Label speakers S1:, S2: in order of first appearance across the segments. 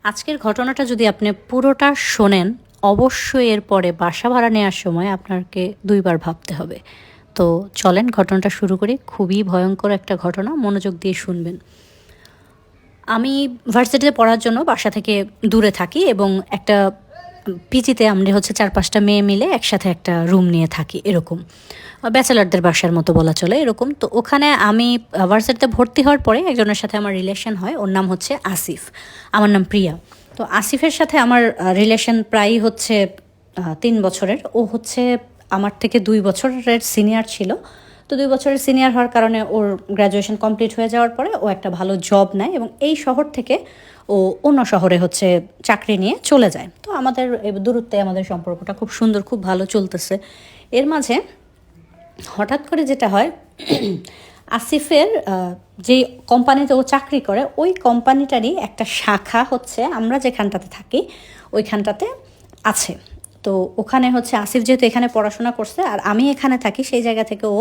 S1: আজকের ঘটনাটা যদি আপনি পুরোটা শোনেন, অবশ্যই এরপরে বাসা ভাড়া নেওয়ার সময় আপনাকে ২ বার ভাবতে হবে। তো চলেন ঘটনাটা শুরু করি। খুবই ভয়ংকর একটা ঘটনা, মনোযোগ দিয়ে শুনবেন। আমি ভার্সিটিতে পড়ার জন্য বাসা থেকে দূরে থাকি এবং একটা পিজিতে আমরা হচ্ছে ৪-৫টা মেয়ে মিলে একসাথে একটা রুম নিয়ে থাকি এরকম। ব্যাচেলারদের বাসার মতো বলা চলে এরকম। তো ওখানে আমি ভার্সিটিতে ভর্তি হওয়ার পরে একজনের সাথে আমার রিলেশন হয়। ওর নাম হচ্ছে আসিফ, আমার নাম প্রিয়া। তো আসিফের সাথে আমার রিলেশন প্রায়ই হচ্ছে ৩ বছরের। ও হচ্ছে আমার থেকে ২ বছরের সিনিয়র ছিল। তো ২ বছরের সিনিয়র হওয়ার কারণে ওর গ্র্যাজুয়েশন কমপ্লিট হয়ে যাওয়ার পরে ও একটা ভালো জব নেয় এবং এই শহর থেকে ও অন্য শহরে হচ্ছে চাকরি নিয়ে চলে যায়। তো আমাদের এই দূরত্বে আমাদের সম্পর্কটা খুব সুন্দর, খুব ভালো চলতেছে। এর মাঝে হঠাৎ করে যেটা হয়, আসিফের যেই কোম্পানিতে ও চাকরি করে ওই কোম্পানিটারই একটা শাখা হচ্ছে আমরা যেখানটাতে থাকি ওইখানটাতে আছে। তো ওখানে হচ্ছে আসিফ যেহেতু এখানে পড়াশোনা করছে আর আমি এখানে থাকি, সেই জায়গা থেকে ও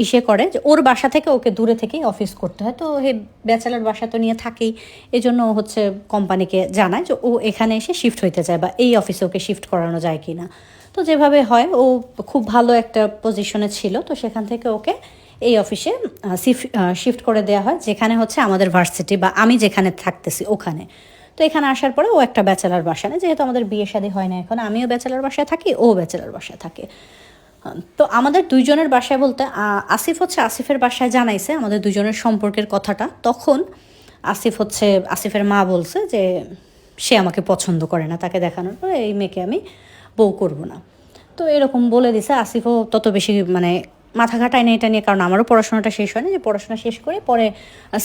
S1: ইসে করে যে ওর বাসা থেকে ওকে দূরে থেকেই অফিস করতে হয়। তো এই ব্যাচেলার বাসা তো নিয়ে থাকেই, এই জন্য ও হচ্ছে কোম্পানিকে জানায় যে ও এখানে এসে শিফট হইতে চায় বা এই অফিসে ওকে শিফট করানো যায় কি না। তো যেভাবে হয়, ও খুব ভালো একটা পজিশনে ছিল, তো সেখান থেকে ওকে এই অফিসে শিফট করে দেওয়া হয়, যেখানে হচ্ছে আমাদের ভার্সিটি বা আমি যেখানে থাকতেছি ওখানে। তো এখানে আসার পরে ও একটা ব্যাচেলার বাসা নেয়, যেহেতু আমাদের বিয়ে শাদী হয় না এখন, আমিও ব্যাচেলার বাসায় থাকি, ও ব্যাচেলার বাসায় থাকে। তো আমাদের দুইজনের বাসায় বলতে আসিফ হচ্ছে আসিফের বাসায় জানাইছে আমাদের দুজনের সম্পর্কের কথাটা। তখন আসিফ হচ্ছে আসিফের মা বলছে যে সে আমাকে পছন্দ করে না, তাকে দেখানোর পরে এই মেয়েকে আমি বউ করব না। তো এরকম বলে দিছে। আসিফও তত বেশি মানে মাথা ঘাটায় না এটা নিয়ে, কারণ আমারও পড়াশোনাটা শেষ হয়নি, যে পড়াশোনা শেষ করে পরে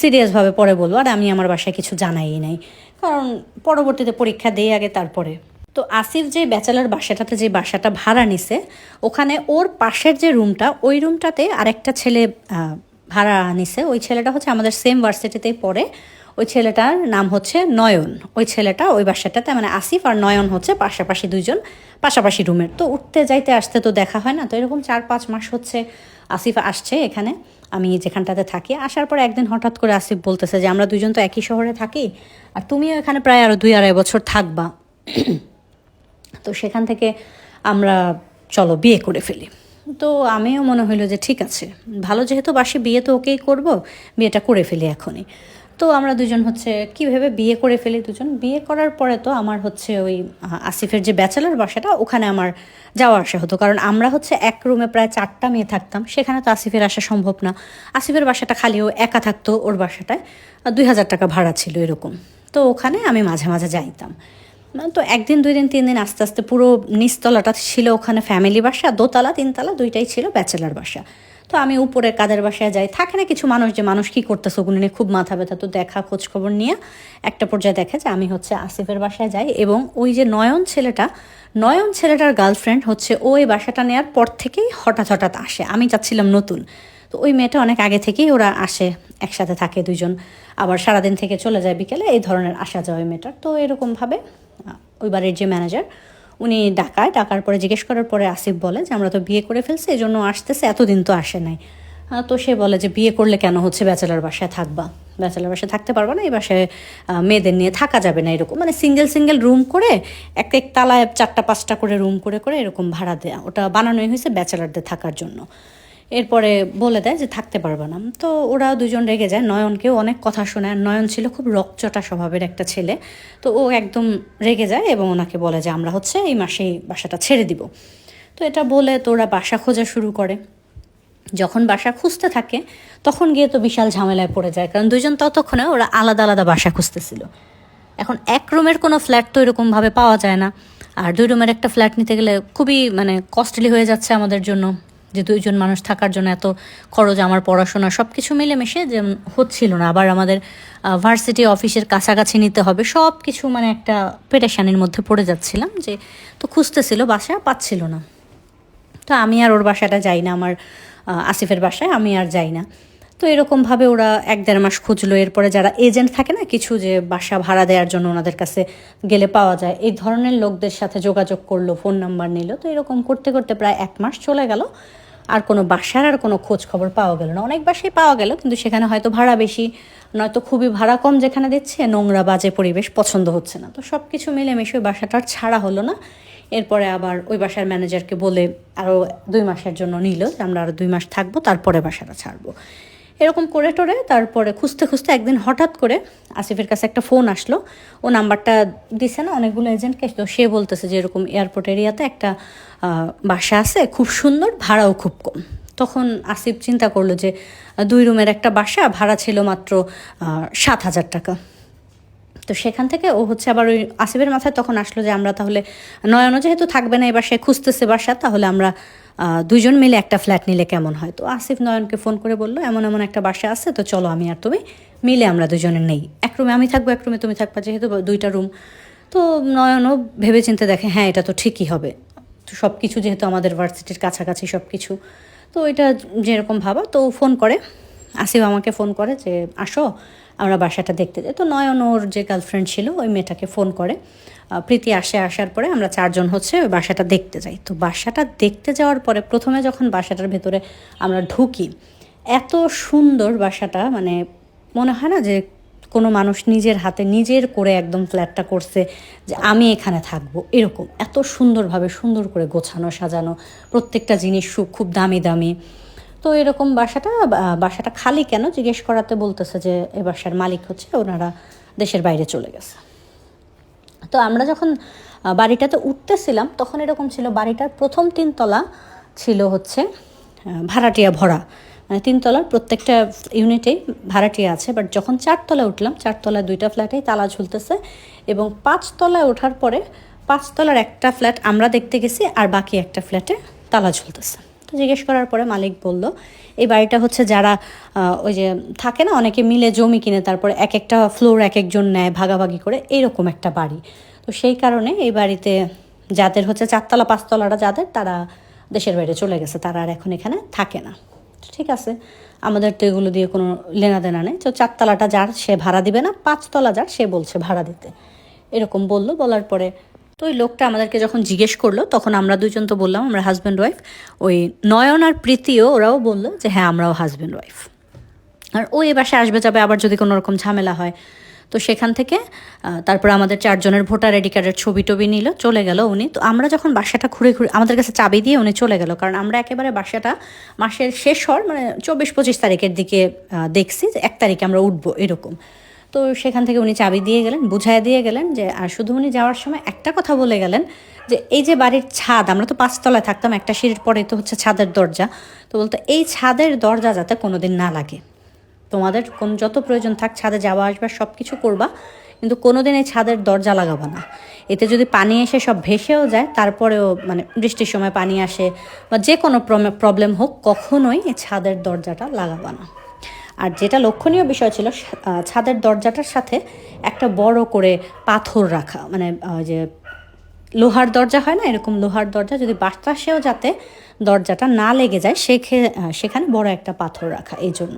S1: সিরিয়াসভাবে পরে বলবো। আর আমি আমার বাসায় কিছু জানাই নাই, কারণ পরবর্তীতে পরীক্ষা দেই আগে তারপরে। তো আসিফ যে ব্যাচেলার বাসাটাতে যে বাসাটা ভাড়া নিছে, ওখানে ওর পাশের যে রুমটা ওই রুমটাতে আরেকটা ছেলে ভাড়া নিছে। ওই ছেলেটা হচ্ছে আমাদের সেম ভার্সিটিতেই পড়ে। ওই ছেলেটার নাম হচ্ছে নয়ন। ওই ছেলেটা ওই বাসাটাতে মানে আসিফ আর নয়ন হচ্ছে পাশাপাশি দুইজন, পাশাপাশি রুমের। তো উঠতে যাইতে আসতে তো দেখা হয় না। তো এরকম ৪-৫ মাস হচ্ছে আসিফ আসছে এখানে, আমি যেখানটাতে থাকি। আসার পর একদিন হঠাৎ করে আসিফ বলতেছে যে আমরা দুজন তো একই শহরে থাকি আর তুমিও এখানে প্রায় আরও ২-২.৫ বছর থাকবা, তো সেখান থেকে আমরা চলো বিয়ে করে ফেলি। তো আমিও মনে হইলো যে ঠিক আছে, ভালো যেহেতু বাসি, বিয়ে তো ওকেই করবো, বিয়েটা করে ফেলি এখনই। তো আমরা দুজন হচ্ছে কীভাবে বিয়ে করে ফেলি। দুজন বিয়ে করার পরে তো আমার হচ্ছে ওই আসিফের যে ব্যাচেলার বাসাটা ওখানে আমার যাওয়া আসা হতো, কারণ আমরা হচ্ছে এক রুমে প্রায় 4টা মেয়ে থাকতাম। সেখানে তো আসিফের আসা সম্ভব না। আসিফের বাসাটা খালি, ও একা থাকতো ওর বাসাটায়, ২,০০০ টাকা ভাড়া ছিল এরকম। তো ওখানে আমি মাঝে মাঝে যাইতাম। তো 1 দিন 2 দিন 3 দিন আস্তে আস্তে পুরো নিচতলাটা ছিল ওখানে ফ্যামিলি বাসা, দোতলা 3 তলা দুইটাই ছিল ব্যাচেলার বাসা। তো আমি উপরে কাদের বাসায় যাই, থাকে না কিছু মানুষ যে মানুষ কী করতেছে ওগুলো নিয়ে খুব মাথা ব্যথা। তো দেখা খোঁজখবর নিয়ে একটা পর্যায়ে দেখে যে আমি হচ্ছে আসিফের বাসায় যাই, এবং ওই যে নয়ন ছেলেটার গার্লফ্রেন্ড হচ্ছে ওই বাসাটা নেওয়ার পর থেকেই হঠাৎ হঠাৎ আসে। আমি চাচ্ছিলাম নতুন, তো ওই মেয়েটা অনেক আগে থেকেই ওরা আসে, একসাথে থাকে দুজন, আবার সারাদিন থেকে চলে যায় বিকেলে, এই ধরনের আসা যাওয়া মেয়েটার। তো এরকমভাবে ওই বাড়ির যে ম্যানেজার উনি ডাকার পরে জিজ্ঞেস করার পরে আসিফ বলে যে আমরা তো বিয়ে করে ফেলছি, এই জন্য আসতেছে, এতদিন তো আসে নাই। তো সে বলে যে বিয়ে করলে কেন হচ্ছে ব্যাচেলার বাসায় থাকবা, ব্যাচেলার বাসায় থাকতে পারবা না, এই বাসায় মেয়েদের নিয়ে থাকা যাবে না, এরকম মানে সিঙ্গেল সিঙ্গেল রুম করে এক এক তালায় 4টা 5টা করে রুম করে করে এরকম ভাড়া দেয়া, ওটা বানানোই হয়েছে ব্যাচেলারদের থাকার জন্য। এরপরে বলে দেয় যে থাকতে পারবে না। তো ওরা দুজন রেগে যায়, নয়নকেও অনেক কথা শোনায়। নয়ন ছিল খুব রকচটা স্বভাবের একটা ছেলে, তো ও একদম রেগে যায় এবং ওনাকে বলে যে আমরা হচ্ছে এই মাসেই বাসাটা ছেড়ে দিব। তো এটা বলে তো ওরা বাসা খোঁজা শুরু করে। যখন বাসা খুঁজতে থাকে তখন গিয়ে তো বিশাল ঝামেলায় পড়ে যায়, কারণ দুজন ততক্ষণে ওরা আলাদা আলাদা বাসা খুঁজতেছিল। এখন এক রুমের কোনো ফ্ল্যাট তো এরকমভাবে পাওয়া যায় না, আর 2 রুমের একটা ফ্ল্যাট নিতে গেলে খুবই মানে কস্টলি হয়ে যাচ্ছে আমাদের জন্য, যে 2জন মানুষ থাকার জন্য এত খরচ, আমার পড়াশোনা সব কিছু মিলেমিশে যে হচ্ছিল না। আবার আমাদের ভার্সিটি অফিসের কাছাকাছি নিতে হবে, সব কিছু মানে একটা পেরেশানির মধ্যে পড়ে যাচ্ছিলাম। যে তো খুঁজতেছিল, বাসা পাচ্ছিল না। তো আমি আর ওর বাসাটা যাই না, আমার আসিফের বাসায় আমি আর যাই না। তো এরকমভাবে ওরা 1-1.5 মাস খুঁজলো। এরপরে যারা এজেন্ট থাকে না কিছু, যে বাসা ভাড়া দেওয়ার জন্য ওনাদের কাছে গেলে পাওয়া যায়, এই ধরনের লোকদের সাথে যোগাযোগ করলো, ফোন নাম্বার নিল। তো এরকম করতে করতে প্রায় 1 মাস চলে গেল। আর কোনো বাসার আর কোনো খোঁজ খবর পাওয়া গেল না। অনেক বাসায় পাওয়া গেল, কিন্তু সেখানে হয়তো ভাড়া বেশি, নয়তো খুবই ভাড়া কম যেখানে দিচ্ছে, নোংরা বাজে পরিবেশ, পছন্দ হচ্ছে না। তো সব কিছু মিলেমিশে ওই বাসাটা ছাড়া হলো না। এরপরে আবার ওই বাসার ম্যানেজারকে বলে আরও 2 মাসের জন্য নিল, আমরা আরও 2 মাস থাকবো, তারপরে বাসাটা ছাড়বো। এরকম করে টোরে তারপরে খুঁজতে খুঁজতে একদিন হঠাৎ করে আসিফের কাছে একটা ফোন আসলো। ও নাম্বারটা দিছে না অনেকগুলো এজেন্টকে, তো সে বলতেছে যে এরকম এয়ারপোর্ট এরিয়াতে একটা বাসা আছে, খুব সুন্দর, ভাড়াও খুব কম। তখন আসিফ চিন্তা করলো যে 2 রুমের একটা বাসা, ভাড়া ছিল মাত্র 7,000 টাকা। তো সেখান থেকে ও হচ্ছে আবার ওই আসিফের মাথায় তখন আসলো যে আমরা তাহলে নয়নও যেহেতু থাকবে না এই বাসায়, খুঁজতেছে বাসা, তাহলে আমরা 2 জন মিলে একটা ফ্ল্যাট নিলে কেমন হয়। তো আসিফ নয়নকে ফোন করে বললো এমন এমন একটা বাসা আছে, তো চলো আমি আর তুমি মিলে আমরা 2 জনে নেই, এক রুমে আমি থাকবো, এক রুমে তুমি থাকবা, যেহেতু 2টা রুম। তো নয়নও ভেবে চিন্তে দেখে হ্যাঁ এটা তো ঠিকই হবে, তো সব কিছু যেহেতু আমাদের ভার্সিটির কাছাকাছি সব কিছু, তো এটা যেরকম ভাবা। তো ফোন করে, আসিফ আমাকে ফোন করে যে আসো আমরা বাসাটা দেখতে যাই। তো নয়ন ওর যে গার্লফ্রেন্ড ছিল ওই মেয়েটাকে ফোন করে, প্রীতি আসার পরে আমরা 4 জন হচ্ছে ওই বাসাটা দেখতে যাই। তো বাসাটা দেখতে যাওয়ার পরে প্রথমে যখন বাসাটার ভেতরে আমরা ঢুকি, এত সুন্দর বাসাটা, মানে মনে হয় না যে কোনো মানুষ নিজের হাতে নিজের করে একদম ফ্ল্যাটটা করছে যে আমি এখানে থাকবো, এরকম এত সুন্দরভাবে সুন্দর করে গোছানো সাজানো, প্রত্যেকটা জিনিস খুব দামি দামি। তো এরকম বাসাটা খালি কেন জিজ্ঞেস করাতে বলতেছে যে এ বাসার মালিক হচ্ছে ওনারা দেশের বাইরে চলে গেছে। তো আমরা যখন বাড়িটাতে উঠতেছিলাম তখন এরকম ছিল, বাড়িটার প্রথম 3 তলা ছিল হচ্ছে ভাড়াটিয়া ভরা, মানে 3 তলার প্রত্যেকটা ইউনিটেই ভাড়াটিয়া আছে। বাট যখন 4 তলায় উঠলাম, 4 তলায় 2টা ফ্ল্যাটেই তালা ঝুলতেছে, এবং 5 তলায় ওঠার পরে 5 তলার একটা ফ্ল্যাট আমরা দেখতে গেছি, আর বাকি একটা ফ্ল্যাটে তালা ঝুলতেছে। তো জিজ্ঞেস করার পরে মালিক বলল এই বাড়িটা হচ্ছে যারা ওই যে থাকে না অনেকে মিলে জমি কিনে তারপরে এক একটা ফ্লোর এক একজন নেয় ভাগাভাগি করে, এইরকম একটা বাড়ি। তো সেই কারণে এই বাড়িতে যাদের হচ্ছে 4 তলা 5 তলারা যাদের, তারা দেশের বাইরে চলে গেছে, তারা আর এখন এখানে থাকে না। ঠিক আছে, আমাদের তো এগুলো দিয়ে কোনো লেনা দেনা নেই। তো 4 তলাটা যার সে ভাড়া দিবে না, 5 তলা যার সে বলছে ভাড়া দিতে, এরকম বললো। বলার পরে তো ওই লোকটা আমাদেরকে যখন জিজ্ঞেস করলো তখন আমরা 2 জন তো বললাম আমরা হাজব্যান্ড ওয়াইফ, ওই নয়ন আর প্রীতিও ওরাও বললো যে হ্যাঁ আমরাও হাজব্যান্ড ওয়াইফ। আর ও এ বাসায় আসবে যাবে, আবার যদি কোনো রকম ঝামেলা হয়, তো সেখান থেকে তারপর আমাদের 4 জনের ভোটার আইডি কার্ডের ছবি টবি নিল, চলে গেল উনি। তো আমরা যখন বাসাটা ঘুরে আমাদের কাছে চাবি দিয়ে উনি চলে গেল, কারণ আমরা একেবারে বাসাটা মাসের শেষ হওয়ার মানে 24-25 তারিখের দিকে দেখছি যে 1 তারিখে আমরা উঠবো এরকম। তো সেখান থেকে উনি চাবি দিয়ে গেলেন, বুঝাই দিয়ে গেলেন যে, আর শুধু উনি যাওয়ার সময় একটা কথা বলে গেলেন যে এই যে বাড়ির ছাদ, আমরা তো 5 তলায় থাকতাম, একটা সিঁড়ির পরে তো হচ্ছে ছাদের দরজা, তো বলতে এই ছাদের দরজা যাতে কোনোদিন না লাগে, তোমাদের যত প্রয়োজন থাক ছাদে যাওয়া আসবে সব কিছু করবা, কিন্তু কোনোদিন এই ছাদের দরজা লাগাবা না। এতে যদি পানি এসে সব ভেসেও যায়, তারপরেও মানে বৃষ্টির সময় পানি আসে বা যে কোনো প্রবলেম হোক, কখনোই এই ছাদের দরজাটা লাগাবা না। আর যেটা লক্ষণীয় বিষয় ছিল, ছাদের দরজাটার সাথে একটা বড় করে পাথর রাখা, মানে যে লোহার দরজা হয় না, এরকম লোহার দরজা, যদি বাতাসেও যাতে দরজাটা না লেগে যায় সেখানে বড় একটা পাথর রাখা, এই জন্য।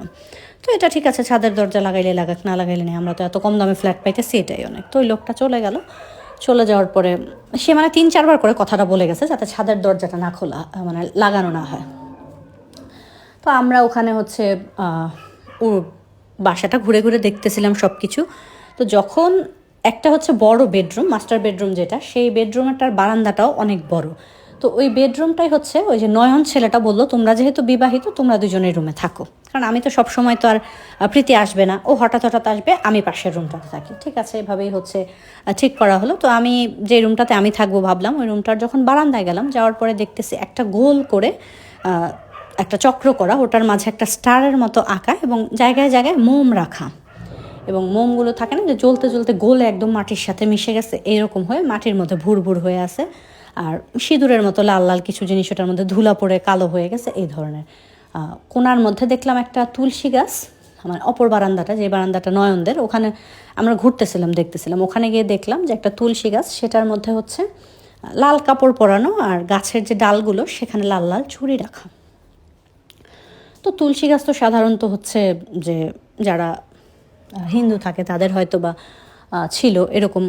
S1: তো এটা ঠিক আছে, ছাদের দরজা লাগাইলে লাগাক, না লাগাইলে নেই, আমরা তো এত কম দামে ফ্ল্যাট পাইতেছি, এটাই অনেক। তো ওই লোকটা চলে গেল, চলে যাওয়ার পরে সে মানে 3-4 বার করে কথাটা বলে গেছে যাতে ছাদের দরজাটা না খোলা, মানে লাগানো না হয়। তো আমরা ওখানে হচ্ছে ও বাসাটা ঘুরে ঘুরে দেখতেছিলাম সব কিছু। তো যখন একটা হচ্ছে বড় বেডরুম, মাস্টার বেডরুম যেটা, সেই বেডরুমটার বারান্দাটাও অনেক বড়। তো ওই বেডরুমটাই হচ্ছে ওই যে নয়ন ছেলেটা বললো তোমরা যেহেতু বিবাহিত তোমরা 2 জনের রুমে থাকো, কারণ আমি তো সব সময় তো আর প্রীতি আসবে না, ও হঠাৎ হঠাৎ আসবে, আমি পাশের রুমটাতে থাকি। ঠিক আছে, এভাবেই হচ্ছে ঠিক করা হলো। তো আমি যে রুমটাতে আমি থাকবো ভাবলাম, ওই রুমটার যখন বারান্দায় গেলাম, যাওয়ার পরে দেখতেছি একটা গোল করে একটা চক্র করা, ওটার মাঝে একটা স্টারের মতো আঁকা, এবং জায়গায় জায়গায় মোম রাখা, এবং মোমগুলো থাকে না যে জ্বলতে জ্বলতে গোলে একদম মাটির সাথে মিশে গেছে, এরকম হয়ে মাটির মধ্যে ভুর ভুর হয়ে আছে, আর সিঁদুরের মতো লাল লাল কিছু জিনিস ওটার মধ্যে ধুলা পড়ে কালো হয়ে গেছে, এই ধরনের। কোনার মধ্যে দেখলাম একটা তুলসী গাছ, আমার অপর বারান্দাটা, যে বারান্দাটা নয়নদের, ওখানে আমরা ঘুরতেছিলাম দেখতেছিলাম, ওখানে গিয়ে দেখলাম যে একটা তুলসী গাছ, সেটার মধ্যে হচ্ছে লাল কাপড় পরানো, আর গাছের যে ডালগুলো সেখানে লাল লাল ছুরি রাখা। তো তুলসী গাছ তো সাধারণত হচ্ছে যে যারা হিন্দু থাকে তাদের হয়তো বা ছিল এরকম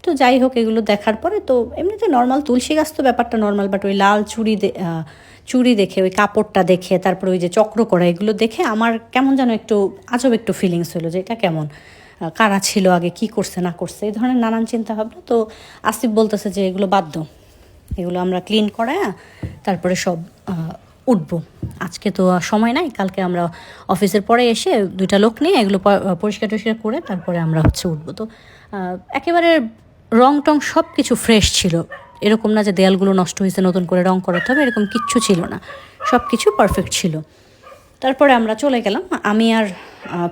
S1: তো যাই হোক, এগুলো দেখার পরে তো এমনিতে নর্মাল তুলসী গাছ তো ব্যাপারটা নর্মাল, বাট ওই লাল চুড়ি দেখে, ওই কাপড়টা দেখে, তারপরে ওই যে চক্র করা, এগুলো দেখে আমার কেমন যেন একটু আজব একটু ফিলিংস হলো যে এটা কেমন, কারা ছিল আগে, কি করছে না করছে, এই ধরনের নানান চিন্তা ভাবনা। তো আসিফ বলতেছে যে এগুলো বাধ্য, এগুলো আমরা ক্লিন করায় তারপরে সব উঠবো, আজকে তো সময় নাই, কালকে আমরা অফিসের পরে এসে 2টা লোক নিয়ে এগুলো পরিষ্কার টরিষ্কার করে তারপরে আমরা উঠবো। তো একেবারে রং টং সব কিছু ফ্রেশ ছিল, এরকম না যে দেয়ালগুলো নষ্ট হয়েছে নতুন করে রং করাতে হবে, এরকম কিচ্ছু ছিল না, সব কিছু পারফেক্ট ছিল। তারপরে আমরা চলে গেলাম, আমি আর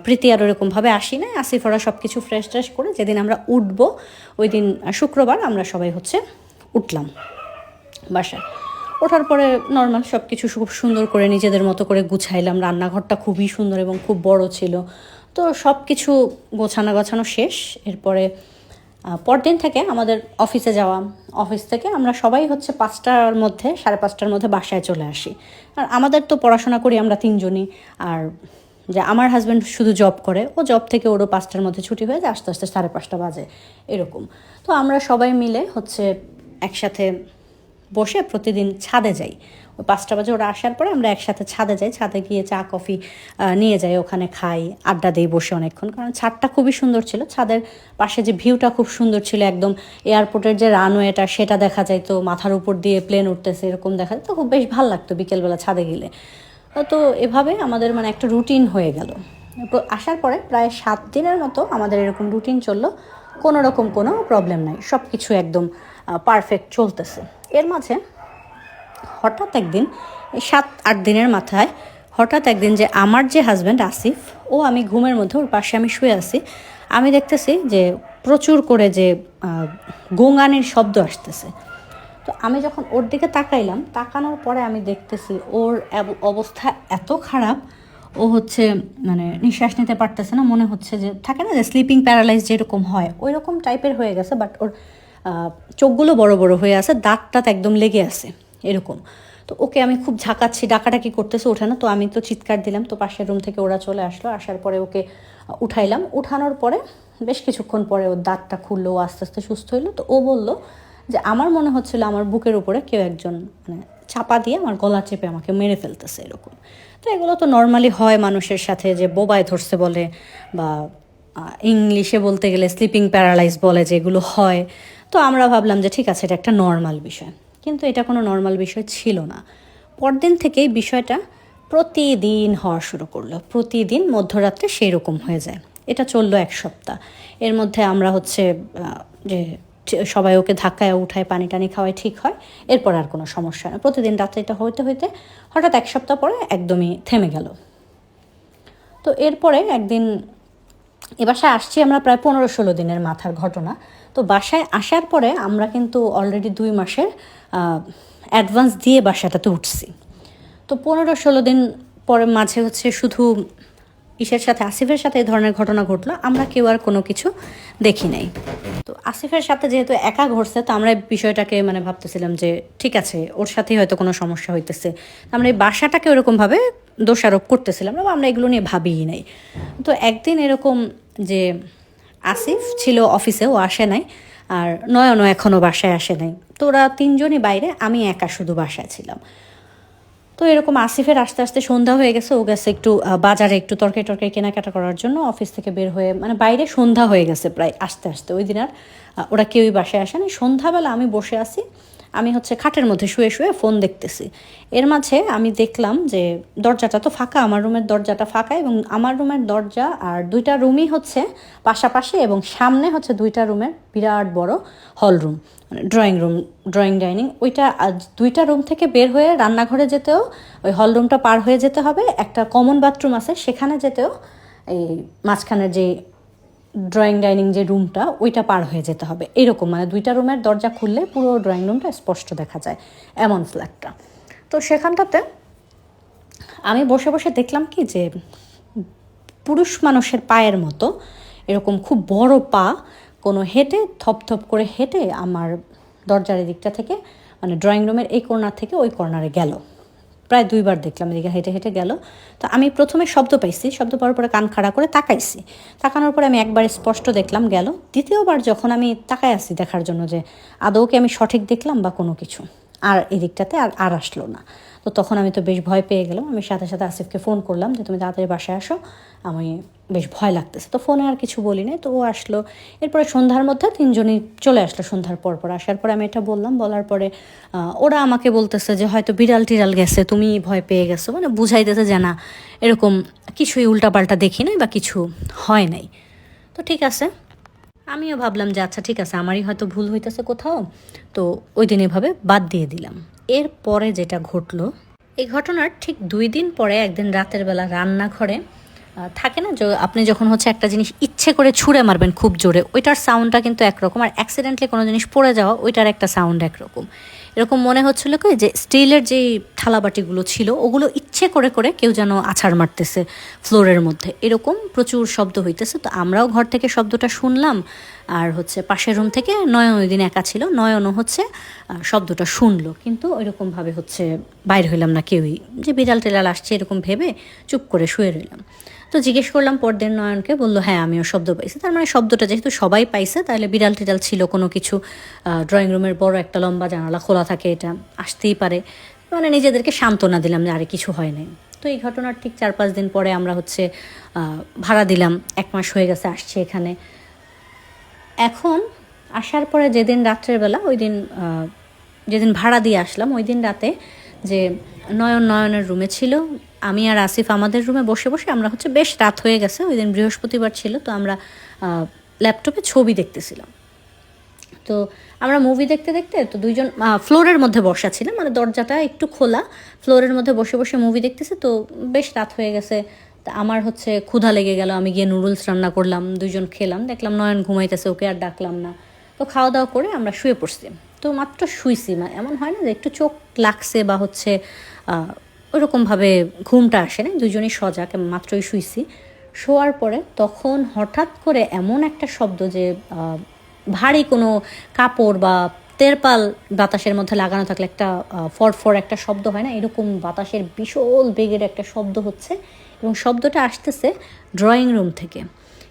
S1: প্রীতি আর ওরকমভাবে আসি না, আসিফ ওরা সব কিছু ফ্রেশ ট্রেশ করে যেদিন আমরা উঠবো ওই দিন শুক্রবার আমরা সবাই উঠলাম বাসায়। ওঠার পরে নর্মাল সব কিছু খুব সুন্দর করে নিজেদের মতো করে গুছাইলাম, রান্নাঘরটা খুবই সুন্দর এবং খুব বড় ছিল। তো সব কিছু গোছানো শেষ। এরপরে পরদিন থেকে আমাদের অফিসে যাওয়া, অফিস থেকে আমরা সবাই 5টার মধ্যে 5:30টার মধ্যে বাসায় চলে আসি। আর আমাদের তো পড়াশোনা করি আমরা 3জনই, আর যে আমার হাজব্যান্ড শুধু জব করে, ও জব থেকে ওরও 5টার মধ্যে ছুটি হয়ে যায়, আস্তে আস্তে 5:30 বাজে এরকম। তো আমরা সবাই মিলে একসাথে বসে প্রতিদিন ছাদে যাই, ওই 5টা বাজে ওরা আসার পরে আমরা একসাথে ছাদে যাই, ছাদে গিয়ে চা কফি নিয়ে যাই, ওখানে খাই, আড্ডা দিই বসে অনেকক্ষণ, কারণ ছাদটা খুবই সুন্দর ছিল, ছাদের পাশে যে ভিউটা খুব সুন্দর ছিল, একদম এয়ারপোর্টের যে রানওয়েটা সেটা দেখা যায়, তো মাথার উপর দিয়ে প্লেন উঠতেছে এরকম দেখা যায়, তো খুব বেশ ভালো লাগতো বিকেলবেলা ছাদে গেলে। তো এভাবে আমাদের একটা রুটিন হয়ে গেল। আসার পরে প্রায় 7 দিনের মতো আমাদের এরকম রুটিন চললো, কোনো রকম কোনো প্রবলেম নাই, সব কিছু একদম পারফেক্ট চলতেছে। এর মাঝে হঠাৎ একদিন, 7-8 দিনের মাথায় হঠাৎ একদিন, যে আমার যে হাজব্যান্ড আসিফ, আমি ঘুমের মধ্যে ওর পাশে আমি শুয়ে আছি, আমি দেখতেছি যে প্রচুর করে যে গোঙানির শব্দ আসতেছে। তো আমি যখন ওর দিকে তাকানোর পরে আমি দেখতেছি ওর অবস্থা এত খারাপ, ও নিঃশ্বাস নিতে পারতেছে না, মনে হচ্ছে যে থাকে না যে স্লিপিং প্যারালাইজ যেরকম হয় ওই রকম টাইপের হয়ে গেছে, বাট ওর চোখগুলো বড় বড় হয়ে আছে, দাঁত একদম লেগে আছে এরকম। তো ওকে আমি খুব ঝাঁকাচ্ছি, ডাকাডাকি করতেছে, ওঠে না। তো আমি তো চিৎকার দিলাম, তো পাশের রুম থেকে ওরা চলে আসলো, আসার পরে ওকে উঠাইলাম। উঠানোর পরে বেশ কিছুক্ষণ পরে ওর দাঁতটা খুললো, ও আস্তে আস্তে সুস্থ হইলো। তো ও বললো যে আমার মনে হচ্ছিল আমার বুকের উপরে কেউ একজন চাপা দিয়ে আমার গলা চেপে আমাকে মেরে ফেলতেছে এরকম। তো এগুলো তো নর্মালি হয় মানুষের সাথে, যে বোবায় ধরছে বলে, বা ইংলিশে বলতে গেলে স্লিপিং প্যারালাইজ বলে, যে এগুলো হয়। তো আমরা ভাবলাম যে ঠিক আছে, এটা একটা নর্মাল বিষয়, কিন্তু এটা কোনো নর্মাল বিষয় ছিল না। পরদিন থেকেই বিষয়টা প্রতিদিন হওয়া শুরু করলো, প্রতিদিন মধ্যরাত্রে সেই রকম হয়ে যায়। এটা চললো 1 সপ্তাহ। এর মধ্যে আমরা যে সবাই ওকে ধাক্কায় উঠায়, পানি টানি খাওয়ায়, ঠিক হয়, এরপর আর কোনো সমস্যা না। প্রতিদিন রাত্রে এটা হইতে হইতে হঠাৎ 1 সপ্তাহ পরে একদমই থেমে গেল। তো এরপরে একদিন এ বাসায় আসছি আমরা প্রায় 15-16 দিনের মাথার ঘটনা। তো বাসায় আসার পরে আমরা কিন্তু অলরেডি 2 মাসের অ্যাডভান্স দিয়ে বাসাটাতে উঠছি। তো 15-16 দিন পরে মাঝে শুধু আসিফের সাথে এই ধরনের ঘটনা ঘটলো, আমরা কেউ আর কোনো কিছু দেখি নাই। তো আসিফের সাথে যেহেতু একা ঘটছে, তো আমরা বিষয়টাকে ভাবতেছিলাম যে ঠিক আছে, ওর সাথেই হয়তো কোনো সমস্যা হইতেছে, আমরা এই বাসাটাকে ওরকমভাবে দোষারোপ করতেছিলাম না, আমরা এগুলো নিয়ে ভাবিই নাই। তো একদিন এরকম যে আসিফ ছিল অফিসে, ও আসে নাই, আর নয়নও এখনও বাসায় আসে নাই। তো ওরা 3জনই বাইরে, আমি একা শুধু বাসায় ছিলাম। তো এরকম আসিফের আস্তে আস্তে সন্ধ্যা হয়ে গেছে, ও গেছে একটু বাজারে একটু তরকারি কেনাকাটা করার জন্য, অফিস থেকে বের হয়ে বাইরে সন্ধ্যা হয়ে গেছে প্রায় আস্তে আস্তে। ওই দিন আর ওরা কেউই বাসায় আসে না। সন্ধ্যাবেলা আমি বসে আছি, আমি খাটের মধ্যে শুয়ে শুয়ে ফোন দেখতেছি। এর মাঝে আমি দেখলাম যে দরজাটা তো ফাঁকা, আমার রুমের দরজাটা ফাঁকা, এবং আমার রুমের দরজা আর 2টা রুমই পাশাপাশি, এবং সামনে 2টা রুমের বিরাট বড় হল রুম, ড্রয়িং ডাইনিং। ওইটা 2টা রুম থেকে বের হয়ে রান্নাঘরে যেতেও ওই হল রুমটা পার হয়ে যেতে হবে, একটা কমন বাথরুম আছে সেখানে যেতেও এই মাঝখানের যে ড্রয়িং ডাইনিং যে রুমটা ওইটা পার হয়ে যেতে হবে, এরকম 2টা রুমের দরজা খুললে পুরো ড্রয়িং রুমটা স্পষ্ট দেখা যায়, এমন ফ্ল্যাটটা। তো সেখানটাতে আমি বসে বসে দেখলাম কি যে পুরুষ মানুষের পায়ের মতো এরকম খুব বড় পা কোনো থপথপ করে হেঁটে আমার দরজার দিকটা থেকে ড্রয়িং রুমের এই কর্নার থেকে ওই কর্নারে গেল। প্রায় 2বার দেখলাম, এদিকে হেঁটে হেঁটে গেল। তো আমি প্রথমে শব্দ পাইছি, শব্দ পাওয়ার পরে কান খাড়া করে তাকাইছি, তাকানোর পরে আমি একবার স্পষ্ট দেখলাম গেল। দ্বিতীয়বার যখন আমি তাকাই আসি দেখার জন্য যে আদৌ কি আমি সঠিক দেখলাম বা কোনো কিছু, আর এদিকটাতে আর আসলো না। তো তখন আমি তো বেশ ভয় পেয়ে গেলাম। আমি সাথে সাথে আসিফকে ফোন করলাম যে তুমি তাড়াতাড়ি বাসায় আসো, আমি বেশ ভয় লাগতেছে। তো ফোনে আর কিছু বলি নাই, তো ও আসলো। এরপরে সন্ধ্যার মধ্যে 3জনই চলে আসলো। সন্ধ্যার পর আসার পরে আমি এটা বললাম, বলার পরে ওরা আমাকে বলতেছে যে হয়তো বিড়াল টিড়াল গেছে, তুমি ভয় পেয়ে গেছো, মানে বুঝাইতেছে যে না এরকম কিছুই উল্টাপাল্টা দেখি নাই বা কিছু হয় নাই। তো ঠিক আছে, আমিও ভাবলাম যে আচ্ছা ঠিক আছে, আমারই হয়তো ভুল হইতেছে কোথাও। তো ওই দিন এভাবে বাদ দিয়ে দিলাম। এরপরে যেটা ঘটলো, এই ঘটনার ঠিক 2 দিন পরে একদিন রাতের বেলা রান্নাঘরে থাকে না যে আপনি যখন হচ্ছে একটা জিনিস ইচ্ছে করে ছুঁড়ে মারবেন খুব জোরে, ওইটার সাউন্ডটা কিন্তু একরকম, আর অ্যাক্সিডেন্টলি কোনো জিনিস পড়ে যাওয়া ওইটার একটা সাউন্ড একরকম। এরকম মনে হচ্ছিল কি যে স্টিলের যেই থালাবাটিগুলো ছিল ওগুলো ইচ্ছে করে করে কেউ যেন আছাড় মারতেছে ফ্লোরের মধ্যে, এরকম প্রচুর শব্দ হইতেছে। তো আমরাও ঘর থেকে শব্দটা শুনলাম, আর হচ্ছে পাশের রুম থেকে নয়ন ওই দিন একা ছিল, নয়নও হচ্ছে শব্দটা শুনলো, কিন্তু ওইরকমভাবে হচ্ছে বাইর হইলাম না কেউই, যে বিড়াল টিড়াল আসছে এরকম ভেবে চুপ করে শুয়ে রইলাম। তো জিজ্ঞেস করলাম পরদিন নয়নকে, বললো হ্যাঁ আমিও শব্দ পাইছি। তার মানে শব্দটা যেহেতু সবাই পাইছে, তাহলে বিড়াল টিড়াল ছিল কোনো কিছু। ড্রয়িং রুমের বড় একটা লম্বা জানালা খোলা থাকে, এটা আসতেই পারে। মানে নিজেদেরকে সান্ত্বনা দিলাম যে আরে কিছু হয় নাই। তো এই ঘটনার ঠিক 4-5 দিন পরে আমরা হচ্ছে ভাড়া দিলাম, 1 মাস হয়ে গেছে আসছে এখানে। এখন আসার পরে যেদিন রাত্রের বেলা, ওই দিন যেদিন ভাড়া দিয়ে আসলাম ওই দিন রাতে যে নয়নের রুমে ছিল, আমি আর আসিফ আমাদের রুমে বসে বসে আমরা হচ্ছে বেশ রাত হয়ে গেছে, ওই দিন বৃহস্পতিবার ছিল, তো আমরা ল্যাপটপে ছবি দেখতেছিলাম। তো আমরা মুভি দেখতে দেখতে তো 2জন ফ্লোরের মধ্যে বসা ছিলাম, মানে দরজাটা একটু খোলা, ফ্লোরের মধ্যে বসে বসে মুভি দেখতেছে। তো বেশ রাত হয়ে গেছে, তা আমার হচ্ছে ক্ষুধা লেগে গেল, আমি গিয়ে নুডলস রান্না করলাম, 2জন খেলাম, দেখলাম নয়ন ঘুমাইতেছে, ওকে আর ডাকলাম না। তো খাওয়া দাওয়া করে আমরা শুয়ে পড়ছি। তো মাত্র শুইছি, এমন হয় না যে একটু চোখ লাগছে বা হচ্ছে ওইরকমভাবে ঘুমটা আসে না, 2জনই সজাগ, মাত্রই শুইছি। শোয়ার পরে তখন হঠাৎ করে এমন একটা শব্দ যে ভারী কোনো কাপড় বা তেরপাল বাতাসের মধ্যে লাগানো থাকলে একটা ফড়ফড় একটা শব্দ হয় না, এরকম বাতাসের বিশাল বেগের একটা শব্দ হচ্ছে, এবং শব্দটা আসতেছে ড্রয়িং রুম থেকে,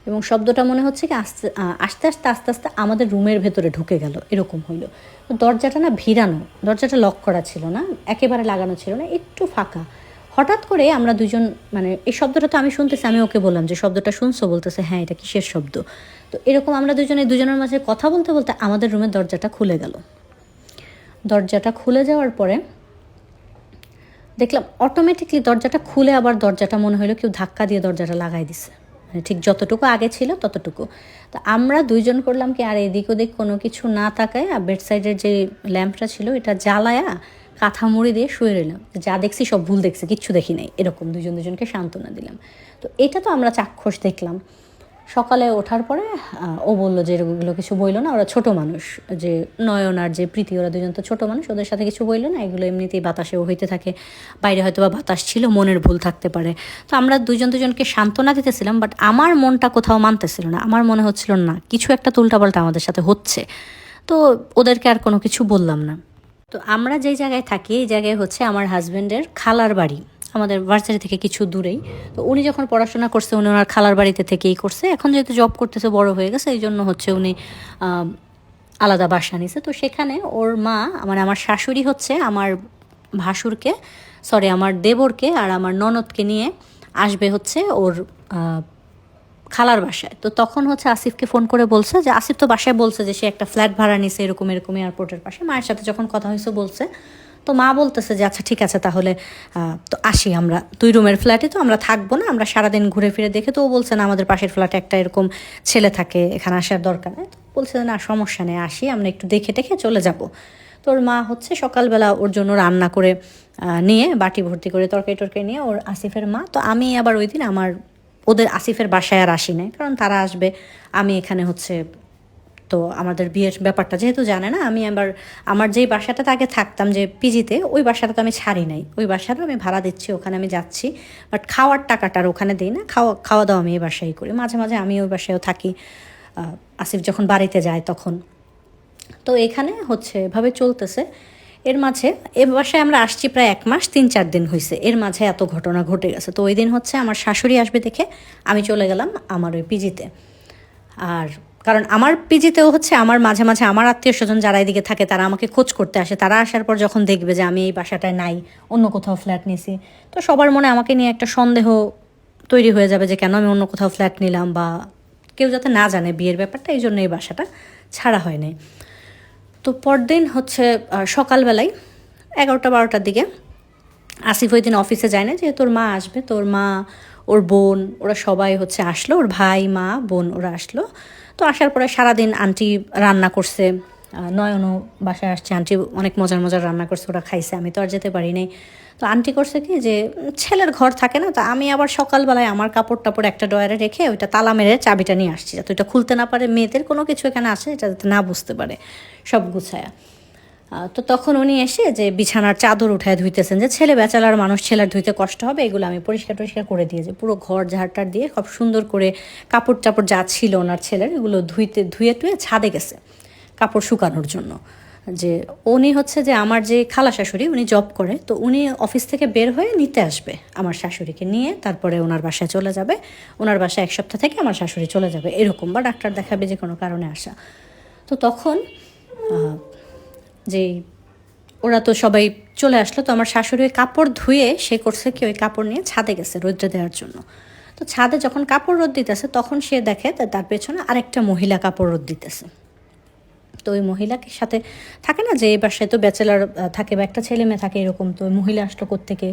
S1: এবং শব্দটা মনে হচ্ছে কি আস্তে আস্তে আস্তে আস্তে আস্তে আমাদের রুমের ভেতরে ঢুকে গেল, এরকম হইলো। তো দরজাটা না ভিড়ানো, দরজাটা লক করা ছিল না, একেবারে লাগানো ছিল না, একটু ফাঁকা। হঠাৎ করে আমরা 2জন, মানে এই শব্দটা তো আমি শুনতেছি, আমি ওকে বললাম যে শব্দটা শুনছো, বলতেছে হ্যাঁ এটা কিসের শব্দ। তো এরকম আমরা দুজনের মাঝে কথা বলতে বলতে আমাদের রুমের দরজাটা খুলে গেল। দরজাটা খুলে যাওয়ার পরে দেখলাম অটোমেটিকলি দরজাটা খুলে আবার দরজাটা মনে হলো কেউ ধাক্কা দিয়ে দরজাটা লাগাই দিছে, মানে ঠিক যতটুকু আগে ছিল ততটুকু। তো আমরা 2জন করলাম কি, আর এদিক ওদিক কোনো কিছু না তাকায় বেড সাইডের যে ল্যাম্পটা ছিল এটা জ্বালায়া কাঁথা মুড়ি দিয়ে শুয়ে রইলাম, যা দেখছি সব ভুল দেখছি, কিচ্ছু দেখি নাই, এরকম 2জনকে সান্ত্বনা দিলাম। তো এটা তো আমরা চাক্ষুষ দেখলাম। সকালে ওঠার পরে ও বললো যে এগুলো কিছু বইলো না, ওরা ছোট মানুষ, যে নয়ন আর যে প্রীতি ওরা 2জন তো ছোট মানুষ, ওদের সাথে কিছু বইলো না, এগুলো এমনিতেই বাতাসেও হইতে থাকে, বাইরে হয়তো বা বাতাস ছিল, মনের ভুল থাকতে পারে। তো আমরা 2জনকে সান্ত্বনা দিতেছিলাম, বাট আমার মনটা কোথাও মানতেছিল না, আমার মনে হচ্ছিল না কিছু একটা উল্টাপাল্টা আমাদের সাথে হচ্ছে। তো ওদেরকে আর কোনো কিছু বললাম না। তো আমরা যেই জায়গায় থাকি এই জায়গায় হচ্ছে আমার হাজব্যান্ডের খালার বাড়ি, আমাদের ভার্সিটি থেকে কিছু দূরেই। তো উনি যখন পড়াশোনা করছে উনি ওনার খালার বাড়িতে থেকেই করছে, এখন যেহেতু জব করতেছে বড় হয়ে গেছে এই জন্য হচ্ছে উনি আলাদা বাসা নিছে। তো সেখানে ওর মা, মানে আমার শাশুড়ি হচ্ছে আমার ভাসুরকে, সরি আমার দেবরকে আর আমার ননদকে নিয়ে আসবে হচ্ছে ওর খালার বাসায়। তো তখন হচ্ছে আসিফকে ফোন করে বলছে যে, আসিফ তো বাসায় বলছে যে সে একটা ফ্ল্যাট ভাড়া নিছে এরকম এরকম এয়ারপোর্টের পাশে, মায়ের সাথে যখন কথা হয়েছে বলছে। তো মা বলতেছে যে আচ্ছা ঠিক আছে তাহলে তো আসি, আমরা 2 রুমের ফ্ল্যাটে তো আমরা থাকবো না, আমরা সারাদিন ঘুরে ফিরে দেখে। তো ও বলছে না আমাদের পাশের ফ্ল্যাটে একটা এরকম ছেলে থাকে, এখানে আসার দরকার নেই। তো বলছে না সমস্যা নেই, আসি, আমরা একটু দেখে টেখে চলে যাব। তো ওর মা হচ্ছে সকালবেলা ওর জন্য রান্না করে নিয়ে বাটি ভর্তি করে তরকারি টরকারি নিয়ে ওর আসিফের মা। তো আমি আবার ওই দিন ওদের আসিফের বাসায় আর আসি নাই, কারণ তারা আসবে, আমি এখানে হচ্ছে, তো আমাদের বিয়ের ব্যাপারটা যেহেতু জানে না, আমি আবার আমার যেই বাসাটাতে আগে থাকতাম যে পিজিতে, ওই বাসাটা তো আমি ছাড়ি নাই, ওই বাসাটা আমি ভাড়া দিচ্ছি, ওখানে আমি যাচ্ছি, বাট খাওয়ার টাকাটা আর ওখানে দিই না, খাওয়া দাওয়া আমি এই বাসায় করি, মাঝে মাঝে আমি ওই বাসায়ও থাকি আসিফ যখন বাড়িতে যায় তখন। তো এখানে হচ্ছে এভাবে চলতেছে। এর মাঝে এ বাসায় আমরা আসছি প্রায় 1 মাস 3-4 দিন হয়েছে, এর মাঝে এত ঘটনা ঘটে গেছে। তো ওই দিন হচ্ছে আমার শাশুড়ি আসবে দেখে আমি চলে গেলাম আমার ওই পিজিতে। আর কারণ আমার পিজিতেও হচ্ছে আমার মাঝে মাঝে আমার আত্মীয় স্বজন যারা এদিকে থাকে তারা আমাকে খোঁজ করতে আসে। তারা আসার পর যখন দেখবে যে আমি এই বাসাটায় নাই, অন্য কোথাও ফ্ল্যাট নিয়েছি, তো সবার মনে আমাকে নিয়ে একটা সন্দেহ তৈরি হয়ে যাবে যে কেন আমি অন্য কোথাও ফ্ল্যাট নিলাম, বা কেউ যাতে না জানে বিয়ের ব্যাপারটা, এই জন্য এই বাসাটা ছাড়া হয়নি। তো পরদিন হচ্ছে সকালবেলায় 11টা-12টার দিকে আসিফ ওই দিন অফিসে যায় না, যেহেতু তোর মা আসবে, তোর মা ওর বোন ওরা সবাই হচ্ছে আসলো, ওর ভাই মা বোন ওরা আসলো। তো আসার পরে সারাদিন আন্টি রান্না করছে, নয়নও বাসায় আসছে, আন্টি অনেক মজার মজার রান্না করছে, ওরা খাইছে, আমি তো আর যেতে পারি নাই। তো আন্টি করছে কি যে ছেলের ঘর থাকে না, তো আমি আবার সকালবেলায় আমার কাপড় টাপড় একটা ডয়ারে রেখে ওইটা তালা মেরে চাবিটা নিয়ে আসছি, যাতে ওইটা খুলতে না পারে, মেয়েদের কোনো কিছু এখানে আসে এটা যাতে না বুঝতে পারে, সব গুছায়া। তো তখন উনি এসে যে বিছানার চাদর উঠায় ধুইতেছেন, যে ছেলে ব্যাচেলার মানুষ, ছেলের ধুইতে কষ্ট হবে, এগুলো আমি পরিষ্কার টরিষ্কার করে দিয়েছি, পুরো ঘর ঝাড়টার দিয়ে খুব সুন্দর করে কাপড় টাপড় যা ছিল ওনার ছেলের এগুলো ধুয়ে টুয়ে ছাদে গেছে কাপড় শুকানোর জন্য। যে উনি হচ্ছে যে আমার যে খালা শাশুড়ি উনি জব করে, তো উনি অফিস থেকে বের হয়ে নিতে আসবে আমার শাশুড়িকে নিয়ে, তারপরে ওনার বাসায় চলে যাবে, ওনার বাসায় 1 সপ্তাহ থেকে আমার শাশুড়ি চলে যাবে এরকম, বা ডাক্তার দেখাবে যে কোনো কারণে আসা। তো তখন যে ওরা তো সবাই চলে আসলো, তো আমার শাশুড়ি ওই কাপড় ধুয়ে সে করছে কি ওই কাপড় নিয়ে ছাদে গেছে রোদ্রে দেওয়ার জন্য। তো ছাদে যখন কাপড় রোদ দিতেছে তখন সে দেখে তার পেছনে আরেকটা মহিলা কাপড় রোদ দিতেছে। তো ওই মহিলাকে সাথে থাকে না যে এই বাসায় তো ব্যাচেলার থাকে বা একটা ছেলে মেয়ে থাকে এরকম, তো ওই মহিলা আসলো কোত্থেকে।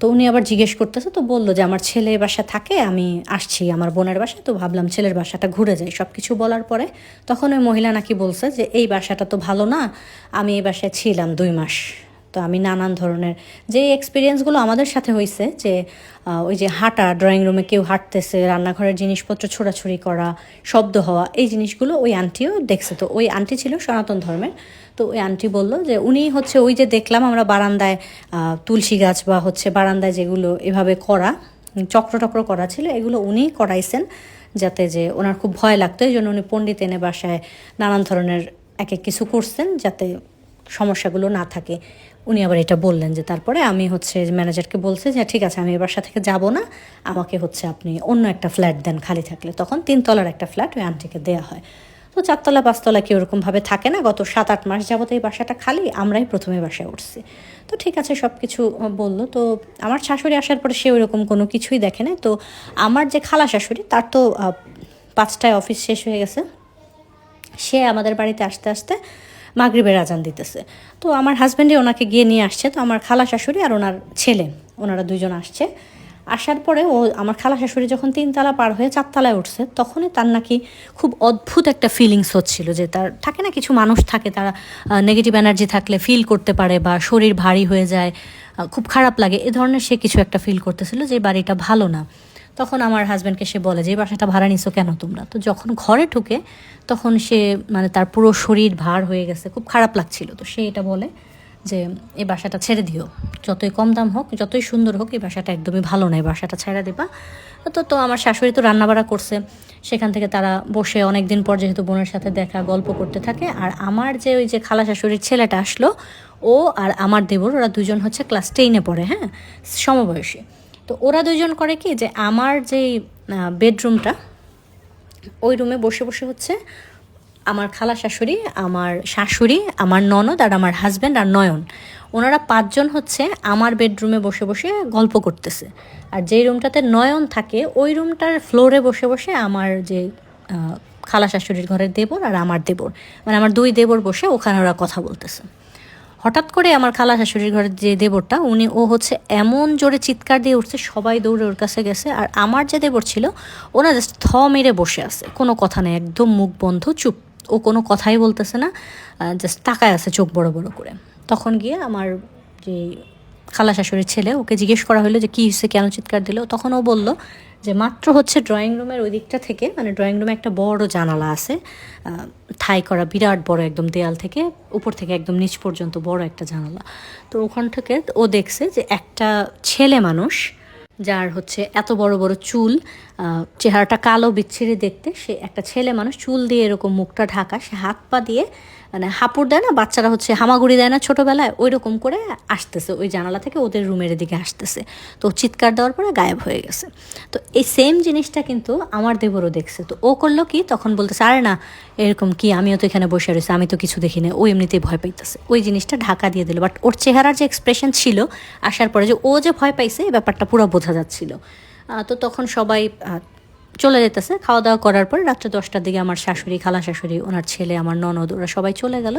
S1: তো উনি আবার জিজ্ঞেস করতেছে, তো বললো যে আমার ছেলে বাসা থাকে, আমি আসছি আমার বোনের বাসায়, তো ভাবলাম ছেলের বাসাটা ঘুরে যাই। সব কিছু বলার পরে তখন ওই মহিলা নাকি বলছে যে এই বাসাটা তো ভালো না, আমি এই বাসায় ছিলাম 2 মাস, তো আমি নানান ধরনের যে এক্সপিরিয়েন্সগুলো আমাদের সাথে হয়েছে, যে ওই যে হাঁটা, ড্রয়িং রুমে কেউ হাঁটতেছে, রান্নাঘরের জিনিসপত্র ছোড়াছুড়ি করা, শব্দ হওয়া, এই জিনিসগুলো ওই আন্টিও দেখছে। তো ওই আন্টি ছিল সনাতন ধর্মের। তো ওই আন্টি বলল যে উনি হচ্ছে ওই যে দেখলাম আমরা বারান্দায় তুলসী গাছ বা হচ্ছে বারান্দায় যেগুলো এভাবে করা চক্র টক্র করা ছিল, এগুলো উনি করাইছেন যাতে যে ওনার খুব ভয় লাগতো, এই জন্য উনি পণ্ডিত এনে বাসায় নানান ধরনের এক এক কিছু করছেন যাতে সমস্যাগুলো না থাকে। উনি আবার এটা বললেন যে তারপরে আমি হচ্ছে ম্যানেজারকে বলছে যে ঠিক আছে আমি এ বাসা থেকে যাব না, আমাকে হচ্ছে আপনি অন্য একটা ফ্ল্যাট দেন খালি থাকলে। তখন 3 তলার একটা ফ্ল্যাট ওই আন্টিকে দেওয়া হয়। তো 4 তলা 5 তলা কি ওরকমভাবে থাকে না, গত 7-8 মাস যাবত এই বাসাটা খালি, আমরাই প্রথমে বাসায় উঠছি। তো ঠিক আছে সব কিছু বললো। তো আমার শাশুড়ি আসার পরে সে ওইরকম কোনো কিছুই দেখে না। তো আমার যে খালা শাশুড়ি তার তো 5টায় অফিস শেষ হয়ে গেছে, সে আমাদের বাড়িতে আসতে আসতে মাগরিবের আজান দিতেছে। তো আমার হাজব্যান্ডই ওনাকে গিয়ে নিয়ে আসছে। তো আমার খালা শাশুড়ি আর ওনার ছেলে ওনারা 2জন আসছে। আসার পরে ও আমার খালা শাশুড়ি যখন 3 তলা পার হয়ে 4 তলায় উঠছে তখনই তার নাকি খুব অদ্ভুত একটা ফিলিংস হচ্ছিল, যে তার থাকে না কিছু মানুষ থাকে তারা নেগেটিভ এনার্জি থাকলে ফিল করতে পারে বা শরীর ভারী হয়ে যায়, খুব খারাপ লাগে, এ ধরনের সে কিছু একটা ফিল করতেছিল যে এই বাড়িটা ভালো না। তখন আমার হাজব্যান্ডকে সে বলে যে এই বাসাটা ভাড়া নিছো কেন তোমরা। তো যখন ঘরে ঢুকে তখন সে মানে তার পুরো শরীর ভার হয়ে গেছে, খুব খারাপ লাগছিল। তো সে এটা বলে যে এই বাসাটা ছেড়ে দিও, যতই কম দাম হোক যতই সুন্দর হোক এই বাসাটা একদমই ভালো নয়, বাসাটা ছেড়ে দেবা। তো আমার শাশুড়ি তো রান্নাবাড়া করছে, সেখান থেকে তারা বসে অনেক দিন পর যেহেতু বোনের সাথে দেখা গল্প করতে থাকে। আর আমার যে ওই যে খালা শাশুড়ির ছেলেটা আসলো, ও আর আমার দেবর ওরা 2জন হচ্ছে ক্লাস 10-এ পড়ে, হ্যাঁ সমবয়সী। তো ওরা 2জন করে কি যে আমার যেই বেডরুমটা ওই রুমে বসে বসে হচ্ছে আমার খালা শাশুড়ি, আমার ননদ আর আমার হাজব্যান্ড আর নয়ন, ওনারা 5জন হচ্ছে আমার বেডরুমে বসে বসে গল্প করতেছে। আর যেই রুমটাতে নয়ন থাকে ওই রুমটার ফ্লোরে বসে বসে আমার যে খালা শাশুড়ির ঘরের দেবর আর আমার দেবর, মানে আমার 2 দেবর বসে ওখানে ওরা কথা বলতেছে। হঠাৎ করে আমার খালা শাশুড়ির ঘরের যে দেবরটা ও হচ্ছে এমন জোরে চিৎকার দিয়ে উঠছে, সবাই দৌড়ে ওর কাছে গেছে। আর আমার যে দেবর ছিল ওনা জাস্ট মেরে বসে আছে, কোনো কথা নেই, একদম মুখ বন্ধ, চুপ, ও কোনো কথাই বলতেছে না, জাস্ট তাকায় আছে চোখ বড় বড় করে। তখন গিয়ে আমার যে খালা শাশুড়ির ছেলে, ওকে জিজ্ঞেস করা হলো যে কী হয়েছে, কেন চিৎকার দিল। তখন ও বলল যে মাত্র হচ্ছে ড্রয়িং রুমের ওই দিকটা থেকে, মানে ড্রয়িং রুমে একটা বড় জানালা আছে, থাই করা বিরাট বড়, একদম দেয়াল থেকে উপর থেকে একদম নিচ পর্যন্ত বড় একটা জানালা। তো ওখান থেকে ও দেখছে যে একটা ছেলে মানুষ যার হচ্ছে এত বড় বড় চুল, চেহারাটা কালো বিচ্ছিরি দেখতে, সে একটা ছেলে মানুষ, চুল দিয়ে এরকম মুখটা ঢাকা, সে হাত পা দিয়ে মানে হাঁপুড় দেয় না, বাচ্চারা হচ্ছে হামাগুড়ি দেয় না ছোটোবেলায়, ওই রকম করে আসতেছে ওই জানালা থেকে ওদের রুমের দিকে আসতেছে। তো চিৎকার দেওয়ার পরে গায়েব হয়ে গেছে। তো এই সেম জিনিসটা কিন্তু আমার দেবরও দেখছে। তো ও করলো কি, তখন বলতেছে আরে না এরকম কি, আমিও তো এখানে বসে রয়েছি, আমি তো কিছু দেখি না, ও এমনিতেই ভয় পাইতেছে, ওই জিনিসটা ঢাকা দিয়ে দিল। বাট ওর চেহারার যে এক্সপ্রেশন ছিল আসার পরে, যে ও যে ভয় পাইছে এই ব্যাপারটা পুরো বোঝা যাচ্ছিল। তো তখন সবাই চলে যেতেছে। খাওয়া দাওয়া করার পর রাত্রে 10টার দিকে আমার শাশুড়ি, খালা শাশুড়ি, ওনার ছেলে, আমার ননদ, ওরা সবাই চলে গেল।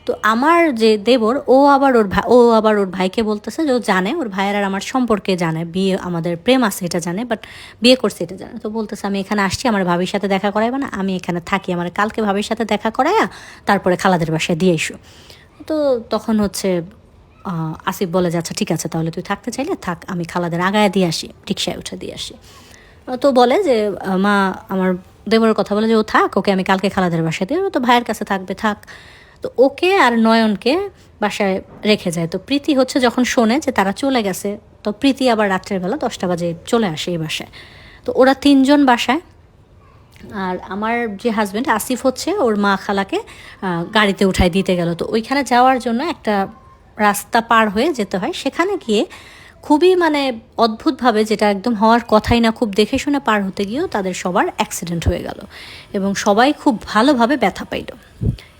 S1: তো আমার যে দেবর, ও আবার ওর ভাইকে বলতেছে যে ও জানে, ওর ভাইয়ের আর আমার সম্পর্কে জানে, বিয়ে আমাদের প্রেম আছে এটা জানে, বাট বিয়ে করছে এটা জানে। তো বলতেছে আমি এখানে আসছি, আমার ভাবির সাথে দেখা করাইবে না, আমি এখানে থাকি, আমার কালকে ভাবির সাথে দেখা করাইয়া তারপরে খালাদের বাসায় দিয়ে এসো। তো তখন হচ্ছে আসিফ বলে যে আচ্ছা ঠিক আছে, তাহলে তুই থাকতে চাইলে থাক, আমি খালাদের আগায় দিয়ে আসি, রিক্সায় উঠে দিয়ে আসি। তো বলে যে মা, আমার দেবরের কথা বলে যে ও থাক, ওকে আমি কালকে খালাদের বাসায় দিয়ে, তো ভাইয়ের কাছে থাকবে থাক। তো ওকে আর নয়নকে বাসায় রেখে যায়। তো প্রীতি হচ্ছে যখন শোনে যে তারা চলে গেছে, তো প্রীতি আবার রাত্রের বেলা 10টা বাজে চলে আসে এই বাসায়। তো ওরা 3জন বাসায়। আর আমার যে হাজব্যান্ড আসিফ হচ্ছে ওর মা খালাকে গাড়িতে উঠায় দিতে গেল। তো ওইখানে যাওয়ার জন্য একটা রাস্তা পার হয়ে যেতে হয়, সেখানে গিয়ে খুবই মানে অদ্ভুতভাবে, যেটা একদম হওয়ার কথাই না, খুব দেখে শুনে পার হতে গিয়েও তাদের সবার অ্যাক্সিডেন্ট হয়ে গেল এবং সবাই খুব ভালোভাবে ব্যথা পাইল।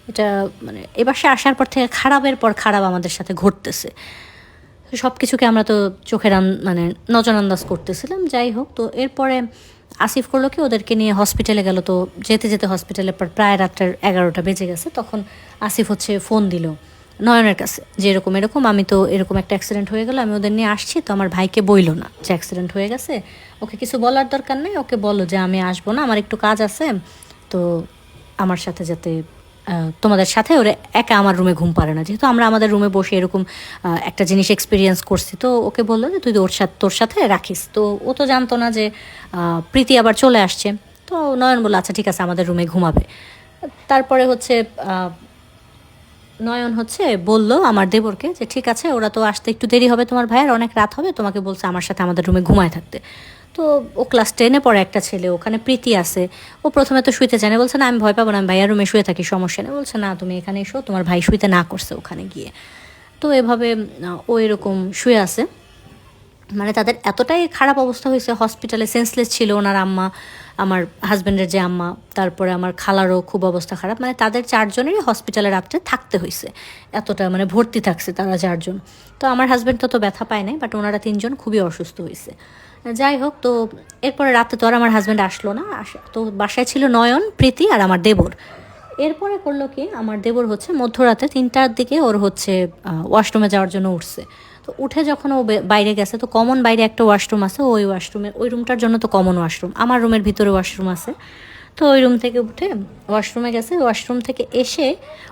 S1: এটা মানে এ বাসে আসার পর থেকে খারাপের পর খারাপ আমাদের সাথে ঘটতেছে। সব কিছুকে আমরা তো চোখের মানে নজরআন্দাজ করতেছিলাম। যাই হোক, তো এরপরে আসিফ করলো কি, ওদেরকে নিয়ে হসপিটালে গেল। তো যেতে যেতে হসপিটালের পর প্রায় রাত্রের 11টা বেজে গেছে। তখন আসিফ হচ্ছে ফোন দিল নয়নের কাছে যে এরকম এরকম, আমি তো এরকম একটা অ্যাক্সিডেন্ট হয়ে গেল, আমি ওদের নিয়ে আসছি, তো আমার ভাইকে বইলো না যে অ্যাক্সিডেন্ট হয়ে গেছে, ওকে কিছু বলার দরকার নেই, ওকে বলো যে আমি আসবো না, আমার একটু কাজ আছে, তো আমার সাথে যাতে তোমাদের সাথে ওরা একা আমার রুমে ঘুম পারে না, যেহেতু আমরা আমাদের রুমে বসে এরকম একটা জিনিস এক্সপিরিয়েন্স করছি। তো ওকে বললো যে তুই তোর সাথে রাখিস। তো ও তো জানতো না যে প্রীতি আবার চলে আসছে। তো নয়ন বললো আচ্ছা ঠিক আছে, আমাদের রুমে ঘুমাবে। তারপরে হচ্ছে নয়ন হচ্ছে বলল আমার দেবরকে যে ঠিক আছে, ওরা তো আসতে একটু দেরি হবে, তোমার ভাইয়ের অনেক রাত হবে, তোমাকে বলছে আমার সাথে আমাদের রুমে ঘুমায় থাকতে। তো ও ক্লাস 10-এ পড়ে একটা ছেলে, ওখানে প্রীতি আছে। ও প্রথমে তো শুইতে চায় না, বলছে না আমি ভয় পাবো না, আমি ভাইয়ার রুমে শুয়ে থাকি, সমস্যা নেই। বলছে না তুমি এখানে এসো, তোমার ভাই শুইতে না করছে ওখানে গিয়ে। তো এভাবে ও এরকম শুয়ে আছে। মানে তাদের এতটাই খারাপ অবস্থা হয়েছে, হসপিটালে সেন্সলেস ছিল ওনার আম্মা, আমার হাজব্যান্ডের যে আম্মা, তারপরে আমার খালারও খুব অবস্থা খারাপ। মানে তাদের 4জনেরই হসপিটালে রাত্রে থাকতে হয়েছে, এতটা মানে ভর্তি থাকছে তারা 4জন। তো আমার হাজব্যান্ড তো ব্যথা পায় নাই, বাট ওনারা 3জন খুবই অসুস্থ হয়েছে। যাই হোক, তো এরপরে রাতে তো আর আমার হাজব্যান্ড আসলো না, তো বাসায় ছিল নয়ন, প্রীতি আর আমার দেবর। এরপরে করলো কি, আমার দেবর হচ্ছে মধ্যরাতে 3টার দিকে ওর হচ্ছে ওয়াশরুমে যাওয়ার জন্য উঠছে। তো উঠে যখন ও বাইরে গেছে, তো কমন বাইরে একটা ওয়াশরুম আছে, ওই ওয়াশরুমে, ওই রুমটার জন্য তো কমন ওয়াশরুম, আমার রুমের ভিতরে ওয়াশরুম আছে। তো ওই রুম থেকে উঠে ওয়াশরুমে গেছে। ওয়াশরুম থেকে এসে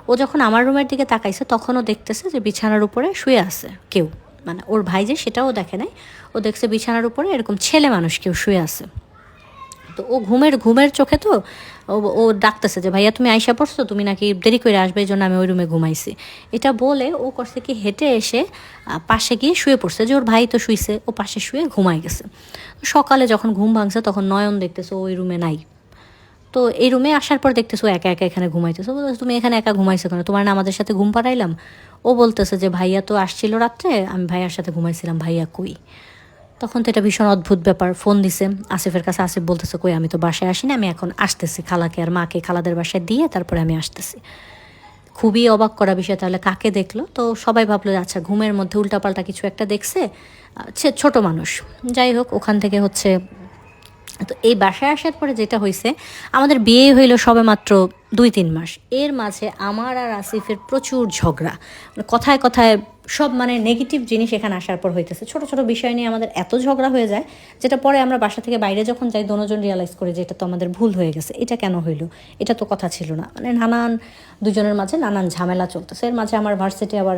S1: ও যখন আমার রুমের দিকে তাকাইছে, তখন ও দেখতেছে যে বিছানার উপরে শুয়ে আছে কেউ, মানে ওর ভাই যে সেটাও দেখে নাই, ও দেখছে বিছানার উপরে এরকম ছেলে মানুষ কেউ শুয়ে আছে। তো ও ঘুমের চোখে তো ও ডাকতেছে যে ভাইয়া তুমি আইসা পড়ছো, তুমি নাকি দেরি করে আসবে, এই জন্য আমি ওই রুমে ঘুমাইছি। এটা বলে ও করছে কি, হেঁটে এসে পাশে গিয়ে শুয়ে পড়ছে, যে ওর ভাই তো শুইছে, ও পাশে শুয়ে ঘুমাই গেছে। সকালে যখন ঘুম ভাঙছে, তখন নয়ন দেখতেছে ওই রুমে নাই। তো এই রুমে আসার পর দেখতেছো একা একা এখানে ঘুমাইতেছো, বলতেছো তুমি এখানে একা ঘুমাইছো কেন, তোমার না আমাদের সাথে ঘুম পাড়াইলাম। ও বলতেছে যে ভাইয়া তো আসছিল রাত্রে, আমি ভাইয়ার সাথে ঘুমাইছিলাম, ভাইয়া কই। তখন তো এটা ভীষণ অদ্ভুত ব্যাপার। ফোন দিছে আসিফের কাছে, আসিফ বলতেছে কই, আমি তো বাসায় আসিনি, আমি এখন আসতেছি, খালাকে আর মাকে খালাদের বাসায় দিয়ে তারপরে আমি আসতেছি। খুবই অবাক করা বিষয়, তাহলে কাকে দেখলো? তো সবাই ভাবলো আচ্ছা ঘুমের মধ্যে উল্টাপাল্টা কিছু একটা দেখছে, ছোট মানুষ। যাই হোক, ওখান থেকে হচ্ছে, তো এই বাসায় আসার পরে যেটা হয়েছে, আমাদের বিয়ে হইলো সবে মাত্র 2-3 মাস। এর মাঝে আমার আর আসিফের প্রচুর ঝগড়া, মানে কথায় কথায় সব মানে নেগেটিভ জিনিস এখানে আসার পর হইতেছে। ছোট ছোট বিষয় নিয়ে আমাদের এত ঝগড়া হয়ে যায়, যেটা পরে আমরা বাসা থেকে বাইরে যখন যাই, দোনোজন রিয়ালাইজ করে যে এটা তো আমাদের ভুল হয়ে গেছে, এটা কেন হইলো, এটা তো কথা ছিল না। মানে নানান দুজনের মাঝে নানান ঝামেলা চলতেছে। এর মাঝে আমার ভার্সিটি আবার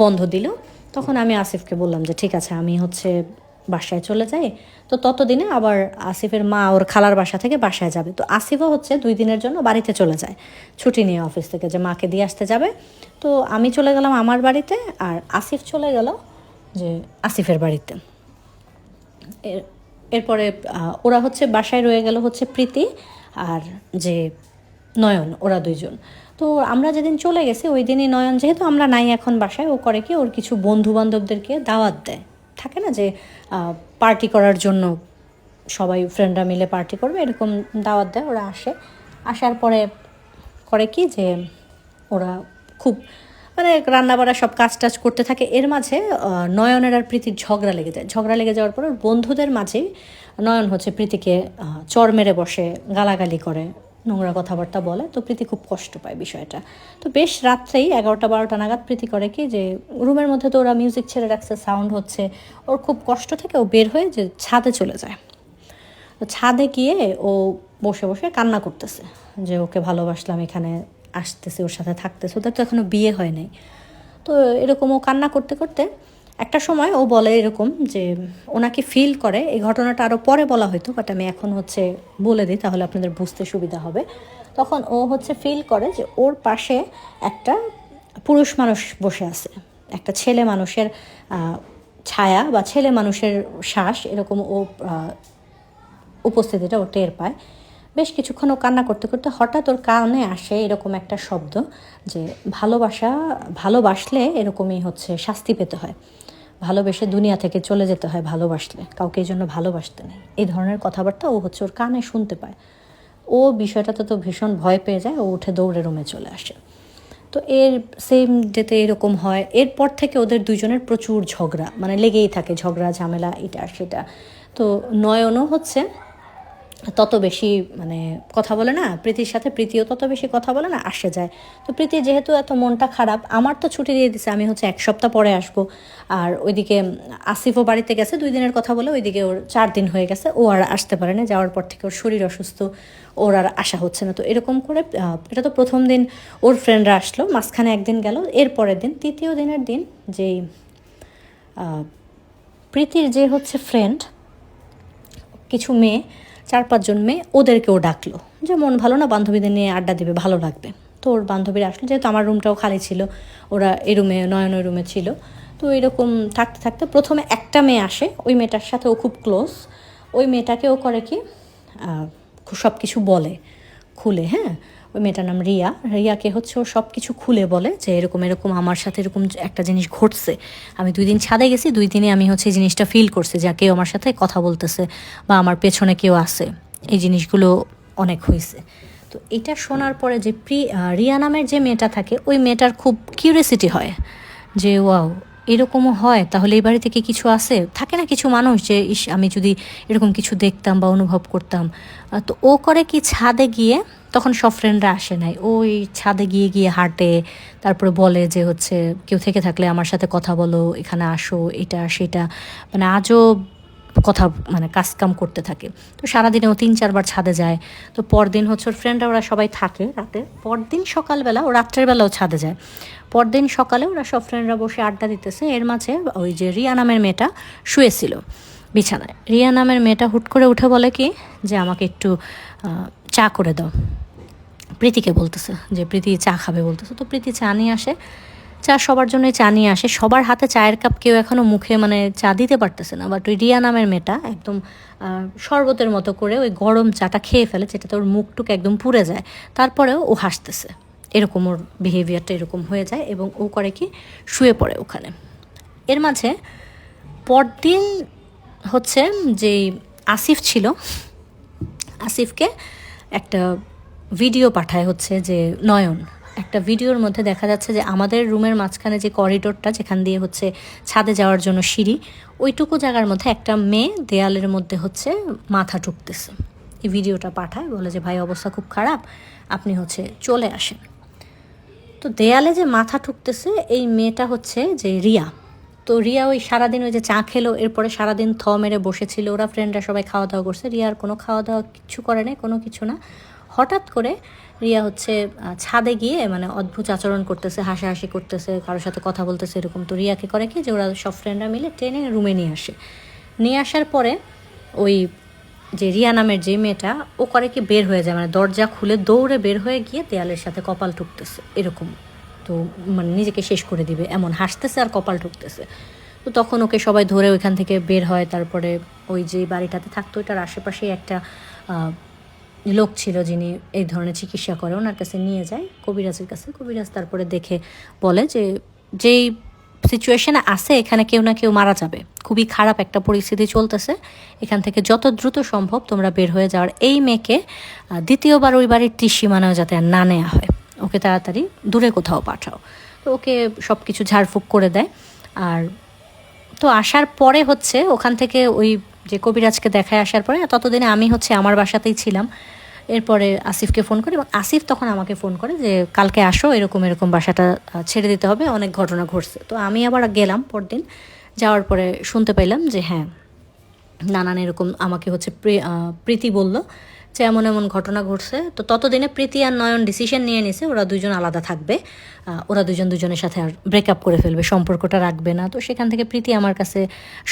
S1: বন্ধ দিল। তখন আমি আসিফকে বললাম যে ঠিক আছে, আমি হচ্ছে বাসায় চলে যাই। তো ততদিনে আবার আসিফের মা ওর খালার বাসা থেকে বাসায় যাবে। তো আসিফও হচ্ছে 2 দিনের জন্য বাড়িতে চলে যায়, ছুটি নিয়ে অফিস থেকে, যে মাকে দিয়ে আসতে যাবে। তো আমি চলে গেলাম আমার বাড়িতে, আর আসিফ চলে গেল যে আসিফের বাড়িতে। এরপরে ওরা হচ্ছে বাসায় রয়ে গেল হচ্ছে প্রীতি আর যে নয়ন, ওরা দুইজন। তো আমরা যেদিন চলে গেছি ওই দিনই নয়ন, যেহেতু আমরা নাই এখন বাসায়, ও করে কি ওর কিছু বন্ধু বান্ধবদেরকে দাওয়াত দেয়। থাকে না যে পার্টি করার জন্য সবাই ফ্রেন্ডরা মিলে পার্টি করবে, এরকম দাওয়াত দেয়। ওরা আসে, আসার পরে করে কি যে ওরা খুব মানে রান্নাবাড়া সব কাজ টাজ করতে থাকে। এর মাঝে নয়নের আর প্রীতির ঝগড়া লেগে যায়। ঝগড়া লেগে যাওয়ার পর বন্ধুদের মাঝেই নয়ন হচ্ছে প্রীতিকে চর মেরে বসে, গালাগালি করে, নোংরা কথাবার্তা বলে। তো প্রীতি খুব কষ্ট পায় বিষয়টা। তো বেশ রাত্রেই 11টা-12টা নাগাদ প্রীতি করে কি যে রুমের মধ্যে তো ওরা মিউজিক ছেড়ে রাখছে, সাউন্ড হচ্ছে, ওর খুব কষ্ট থেকে ও বের হয়ে যে ছাদে চলে যায়। তো ছাদে গিয়ে ও বসে বসে কান্না করতেছে যে ওকে ভালোবাসলাম, এখানে আসতেছে, ওর সাথে থাকতেছে, ওদের তো এখনও বিয়ে হয় নাই। তো এরকম ও কান্না করতে করতে একটা সময় ও বলে এরকম যে ওনাকে ফিল করে, এই ঘটনাটা আরও পরে বলা হয়তো, বাট আমি এখন হচ্ছে বলে দিই তাহলে আপনাদের বুঝতে সুবিধা হবে। তখন ও হচ্ছে ফিল করে যে ওর পাশে একটা পুরুষ মানুষ বসে আছে, একটা ছেলে মানুষের ছায়া বা ছেলে মানুষের শ্বাস, এরকম ও উপস্থিতিটা ও টের পায়। বেশ কিছুক্ষণ ও কান্না করতে করতে হঠাৎ ওর কানে আসে এরকম একটা শব্দ যে ভালোবাসলে এরকমই হচ্ছে শাস্তি পেতে হয়, ভালোবেসে দুনিয়া থেকে চলে যেতে হয়, ভালোবাসলে কাউকে এই জন্য ভালোবাসতে নেই, এই ধরনের কথাবার্তা ও হচ্ছে ওর কানে শুনতে পায়। ও বিষয়টাতে তো ভীষণ ভয় পেয়ে যায়, ও উঠে দৌড়ে রুমে চলে আসে। তো এর সেম ডেতে এরকম হয়। এরপর থেকে ওদের দুজনের প্রচুর ঝগড়া, মানে লেগেই থাকে, ঝগড়া ঝামেলা এটা সেটা। তো নয়নও হচ্ছে তত বেশি মানে কথা বলে না প্রীতির সাথে, প্রীতিও তত বেশি কথা বলে না, আসে যায়। তো প্রীতি যেহেতু এত মনটা খারাপ, আমার তো ছুটি দিয়ে দিছে, আমি হচ্ছে 1 সপ্তাহ পরে আসবো। আর ওইদিকে আসিফও বাড়িতে গেছে 2 দিনের কথা বলে, ওইদিকে ওর 4 দিন হয়ে গেছে, ও আর আসতে পারে না। যাওয়ার পর থেকে ওর শরীর অসুস্থ, ওর আর আসা হচ্ছে না। তো এরকম করে এটা তো প্রথম দিন ওর ফ্রেন্ডরা আসলো, মাঝখানে একদিন গেল, এর পরের দিন 3য় দিনের দিন যেই প্রীতির যে হচ্ছে ফ্রেন্ড, কিছু মেয়ে, 4-5 জন মেয়ে, ওদেরকেও ডাকলো যে মন ভালো না, বান্ধবীদের নিয়ে আড্ডা দিবে, ভালো লাগবে। তো ওর বান্ধবীরা আসলো, যেহেতু আমার রুমটাও খালি ছিল, ওরা এই রুমে, নয়ন ওই রুমে ছিল। তো এরকম থাকতে থাকতে প্রথমে একটা মেয়ে আসে, ওই মেয়েটার সাথে ও খুব ক্লোজ। ওই মেয়েটাকে ও করে কি সব কিছু বলে খুলে, হ্যাঁ। ওই মেয়েটার নাম রিয়া। রিয়াকে হচ্ছে ও সব কিছু খুলে বলে যে এরকম এরকম আমার সাথে এরকম একটা জিনিস ঘটছে, আমি 2 দিন ছাদে গেছি, 2 দিনে আমি হচ্ছে এই জিনিসটা ফিল করছি যে কেউ আমার সাথে কথা বলতেছে বা আমার পেছনে কেউ আছে, এই জিনিসগুলো অনেক হয়েছে। তো এটা শোনার পরে যে রিয়া নামের যে মেয়েটা থাকে, ওই মেয়েটার খুব কিউরিয়াসিটি হয় যে ওয়াও, এরকমও হয়, তাহলে এই বাড়ি থেকে কিছু আছে। থাকে না কিছু মানুষ যে ইস, আমি যদি এরকম কিছু দেখতাম বা অনুভব করতাম। তো ও করে কি ছাদে গিয়ে, তখন সব ফ্রেন্ডরা আসে নাই, ওই ছাদে গিয়ে গিয়ে হাঁটে, তারপরে বলে যে হচ্ছে কেউ থেকে থাকলে আমার সাথে কথা বলো, এখানে আসো, এটা সেটা, মানে আজও কথা মানে কাজকাম করতে থাকে। তো সারাদিনে ও 3-4 বার ছাদে যায়। তো পরদিন হচ্ছে ওর ফ্রেন্ডরা ওরা সবাই থাকে রাতে, পরদিন সকালবেলা ও রাত্রের বেলাও ছাদে যায়। পরদিন সকালে ওরা সব ফ্রেন্ডরা বসে আড্ডা দিতেছে, এর মাঝে ওই যে রিয়া নামের মেয়েটা শুয়েছিল বিছানায়। রিয়া নামের মেয়েটা হুট করে উঠে বলে কি যে আমাকে একটু চা করে দাও, প্রীতিকে বলতেছে যে প্রীতি চা খাবে বলতেছে। তো প্রীতি চা নিয়ে আসে, চা সবার জন্যই চা নিয়ে আসে, সবার হাতে চায়ের কাপ, কেউ এখনও মুখে মানে চা দিতে পারতেছে না। বাট ওই রিয়া নামের মেয়েটা একদম শরবতের মতো করে ওই গরম চাটা খেয়ে ফেলে, যেটাতে ওর মুখটুক একদম পুড়ে যায়। তারপরেও ও হাসতেছে, এরকম ওর বিহেভিয়ারটা এরকম হয়ে যায় এবং ও করে কি শুয়ে পড়ে ওখানে। এর মাঝে পরদিন হচ্ছে যে আসিফ ছিল, আসিফকে একটা ভিডিও পাঠায় হচ্ছে যে নয়ন। একটা ভিডিওর মধ্যে দেখা যাচ্ছে যে আমাদের রুমের মাঝখানে যে করিডোরটা, যেখান দিয়ে হচ্ছে ছাদে যাওয়ার জন্য সিঁড়ি, ওইটুকু জায়গার মধ্যে একটা মেয়ে দেয়ালের মধ্যে হচ্ছে মাথা ঠুকতেছে। এই ভিডিওটা পাঠায়, বলে যে ভাই অবস্থা খুব খারাপ, আপনি হচ্ছে চলে আসেন। তো দেয়ালে যে মাথা ঠুকতেছে এই মেয়েটা হচ্ছে যে রিয়া। তো রিয়া ওই সারাদিন ওই যে চা খেলো, এরপরে সারাদিন মেরে বসেছিল, ওরা ফ্রেন্ডরা সবাই খাওয়া দাওয়া করছে, রিয়ার কোনো খাওয়া দাওয়া কিছু করে নাই, কোনো কিছু না। হঠাৎ করে রিয়া হচ্ছে ছাদে গিয়ে মানে অদ্ভুত আচরণ করতেছে, হাসাহাসি করতেছে, কারোর সাথে কথা বলতেছে এরকম। তো রিয়াকে করে কি যে ওরা সব ফ্রেন্ডরা মিলে টেনে রুমে নিয়ে আসে। নিয়ে আসার পরে ওই যে রিয়া নামের যে মেয়েটা, ও করে কি বের হয়ে যায়, মানে দরজা খুলে দৌড়ে বের হয়ে গিয়ে দেয়ালের সাথে কপাল ঠুকতেছে এরকম। তো মানে নিজেকে শেষ করে দিবে এমন হাসতেছে আর কপাল ঠুকতেছে। তো তখন ওকে সবাই ধরে ওইখান থেকে বের হয়। তারপরে ওই যে বাড়িটাতে থাকতো ওইটার আশেপাশেই একটা লোক ছিল যিনি এই ধরনের চিকিৎসা করে, ওনার কাছে নিয়ে যায় কবিরাজের কাছে। কবিরাজ তারপরে দেখে বলে যে যেই সিচুয়েশানে আছে এখানে কেউ না কেউ মারা যাবে, খুবই খারাপ একটা পরিস্থিতি চলতেছে, এখান থেকে যত দ্রুত সম্ভব তোমরা বের হয়ে যাওয়ার, এই মেয়েকে দ্বিতীয়বার ওই বাড়ির ত্রিসীমানায় যাতে আর না নেওয়া হয়, ওকে তাড়াতাড়ি দূরে কোথাও পাঠাও। তো ওকে সব কিছু ঝাড়ফুঁক করে দেয়। আর তো আসার পরে হচ্ছে ওখান থেকে ওই যে কবিরাজকে দেখায় আসার পরে, ততদিনে আমি হচ্ছে আমার বাসাতেই ছিলাম। এরপরে আসিফকে ফোন করি এবং আসিফ তখন আমাকে ফোন করে যে কালকে আসো, এরকম এরকম বাসাটা ছেড়ে দিতে হবে, অনেক ঘটনা ঘটছে। তো আমি আবার গেলাম পরদিন, যাওয়ার পরে শুনতে পাইলাম যে হ্যাঁ নানান এরকম আমাকে হচ্ছে প্রীতি বলল যে এমন এমন ঘটনা ঘটছে। তো ততদিনে প্রীতি আর নয়ন ডিসিশন নিয়ে নিছে ওরা দুজন আলাদা থাকবে, ওরা দুজনের সাথে আর ব্রেকআপ করে ফেলবে, সম্পর্কটা রাখবে না। তো সেখান থেকে প্রীতি আমার কাছে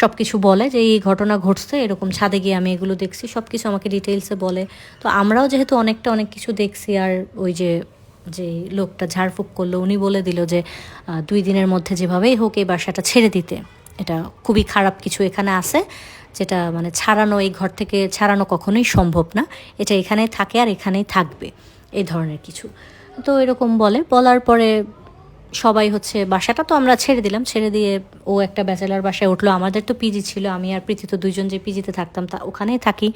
S1: সব কিছু বলে যে এই ঘটনা ঘটছে, এরকম ছাদে গিয়ে আমি এগুলো দেখছি, সব কিছু আমাকে ডিটেলসে বলে। তো আমরাও যেহেতু অনেক কিছু দেখছি, আর ওই যে লোকটা ঝাড়ফুঁক করলো উনি বলে দিল যে 2 দিনের মধ্যে যেভাবেই হোক এই বাসাটা ছেড়ে দিতে, এটা খুবই খারাপ কিছু এখানে আছে, যেটা মানে ছাড়ানো, এই ঘর থেকে ছাড়ানো কখনোই সম্ভব না, এটা এখানেই থাকে আর এখানেই থাকবে, এই ধরনের কিছু। তো এরকম বলার পরে সবাই হচ্ছে বাসাটা তো আমরা ছেড়ে দিলাম, ছেড়ে দিয়ে ও একটা ব্যাচেলার বাসায় উঠলো। আমাদের তো পিজি ছিল, আমি আর প্রীতি তো দুইজন যে পিজিতে থাকতাম তা ওখানেই থাকি।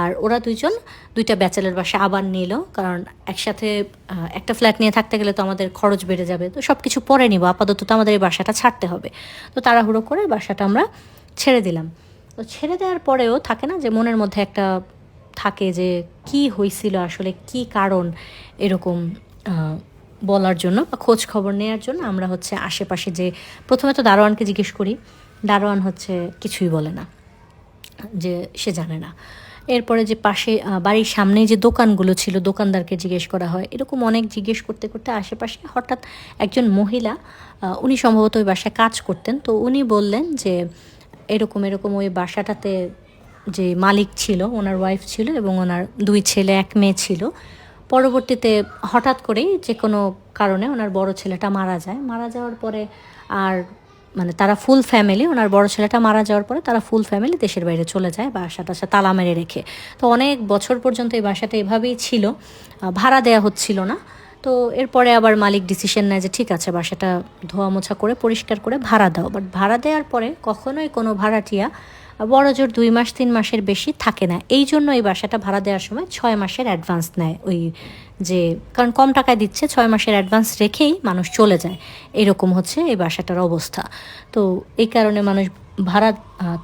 S1: আর ওরা দুইজন 2টা ব্যাচেলার বাসা আবার নিল, কারণ একসাথে একটা ফ্ল্যাট নিয়ে থাকতে গেলে তো আমাদের খরচ বেড়ে যাবে। তো সব কিছু পরে নিব, আপাতত তো আমাদের এই বাসাটা ছাড়তে হবে। তো তাড়াহুড়ো করে বাসাটা আমরা ছেড়ে দিলাম। তো ছেড়ে দেওয়ার পরেও থাকে না যে মনের মধ্যে একটা থাকে যে কি হয়েছিল আসলে, কি কারণ এরকম বলার জন্য বা খোঁজ খবর নেওয়ার জন্য আমরা হচ্ছে আশেপাশে যে প্রথমে তো দারোয়ানকে জিজ্ঞেস করি, দারোয়ান হচ্ছে কিছুই বলে না, যে সে জানে না। এরপরে যে পাশে বাড়ির সামনেই যে দোকানগুলো ছিল দোকানদারকে জিজ্ঞেস করা হয়, এরকম অনেক জিজ্ঞেস করতে করতে আশেপাশে হঠাৎ একজন মহিলা, উনি সম্ভবত ওই বাসায় কাজ করতেন, তো উনি বললেন যে এরকম ওই বাসাটাতে যে মালিক ছিল ওনার ওয়াইফ ছিল এবং ওনার 2 ছেলে 1 মেয়ে ছিল। পরবর্তীতে হঠাৎ করেই যে কোনো কারণে ওনার বড় ছেলেটা মারা যায়। মারা যাওয়ার পরে আর মানে তারা ফুল ফ্যামিলি, ওনার বড় ছেলেটা মারা যাওয়ার পরে তারা ফুল ফ্যামিলি দেশের বাইরে চলে যায় বাসাটা তালা মেরে রেখে। তো অনেক বছর পর্যন্ত এই বাসাটা এভাবেই ছিল, ভাড়া দেওয়া হচ্ছিল না। তো এরপরে আবার মালিক ডিসিশন নেয় যে ঠিক আছে বাসাটা ধোয়া মোছা করে পরিষ্কার করে ভাড়া দাও। বাট ভাড়া দেওয়ার পরে কখনোই কোনো ভাড়াটিয়া বড় জোর 2 মাস 3 মাসের বেশি থাকে না। এই জন্য এই বাসাটা ভাড়া দেওয়ার সময় 6 মাসের অ্যাডভান্স নেয়, ওই যে কারণ কম টাকায় দিচ্ছে, 6 মাসের অ্যাডভান্স রেখেই মানুষ চলে যায়, এরকম হচ্ছে এই বাসাটার অবস্থা। তো এই কারণে মানুষ ভাড়া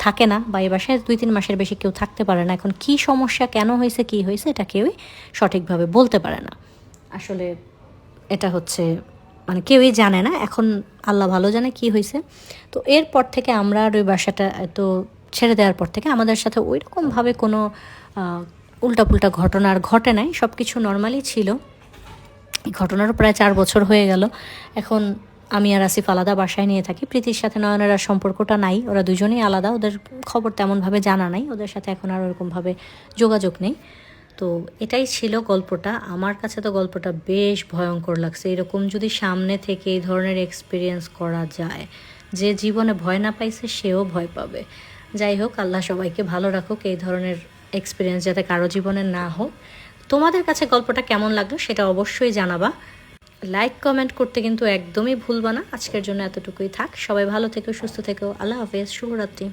S1: থাকে না, বা এই বাসায় 2-3 মাসের বেশি কেউ থাকতে পারে না। এখন কি সমস্যা, কেন হয়েছে, কি হয়েছে, এটা কেউই সঠিকভাবে বলতে পারে না। আসলে এটা হচ্ছে মানে কেউই জানে না, এখন আল্লাহ ভালো জানে কি হয়েছে। তো এরপর থেকে আমরা আর ওই বাসাটা তো ছেড়ে দেওয়ার পর থেকে আমাদের সাথে ওই রকমভাবে কোনো উল্টাপুল্টা ঘটনা আর ঘটে নাই, সব কিছু নর্মালি ছিল। এই ঘটনারও প্রায় 4 বছর হয়ে গেল। এখন আমি আর আসিফ আলাদা বাসায় নিয়ে থাকি, প্রীতির সাথে নয়নের আর সম্পর্কটা নাই, ওরা দুজনেই আলাদা, ওদের খবর তেমনভাবে জানা নাই, ওদের সাথে এখন আর ওরকমভাবে যোগাযোগ নেই। তো এটাই ছিল গল্পটা। আমার কাছে তো গল্পটা বেশ ভয়ঙ্কর লাগছে। এরকম যদি সামনে থেকে এই ধরনের এক্সপিরিয়েন্স করা যায়, যে জীবনে ভয় না পাইছে সেও ভয় পাবে। যাই হোক, আল্লাহ সবাইকে ভালো রাখুক, এই ধরনের এক্সপিরিয়েন্স যাতে কারো জীবনে না হোক। তোমাদের কাছে গল্পটা কেমন লাগলো সেটা অবশ্যই জানাবা। লাইক কমেন্ট করতে কিন্তু একদমই ভুলবা না। আজকের জন্য এতটুকুই থাক, সবাই ভালো থেকো, সুস্থ থেকো, আল্লাহ হাফেজ, শুভরাত্রি।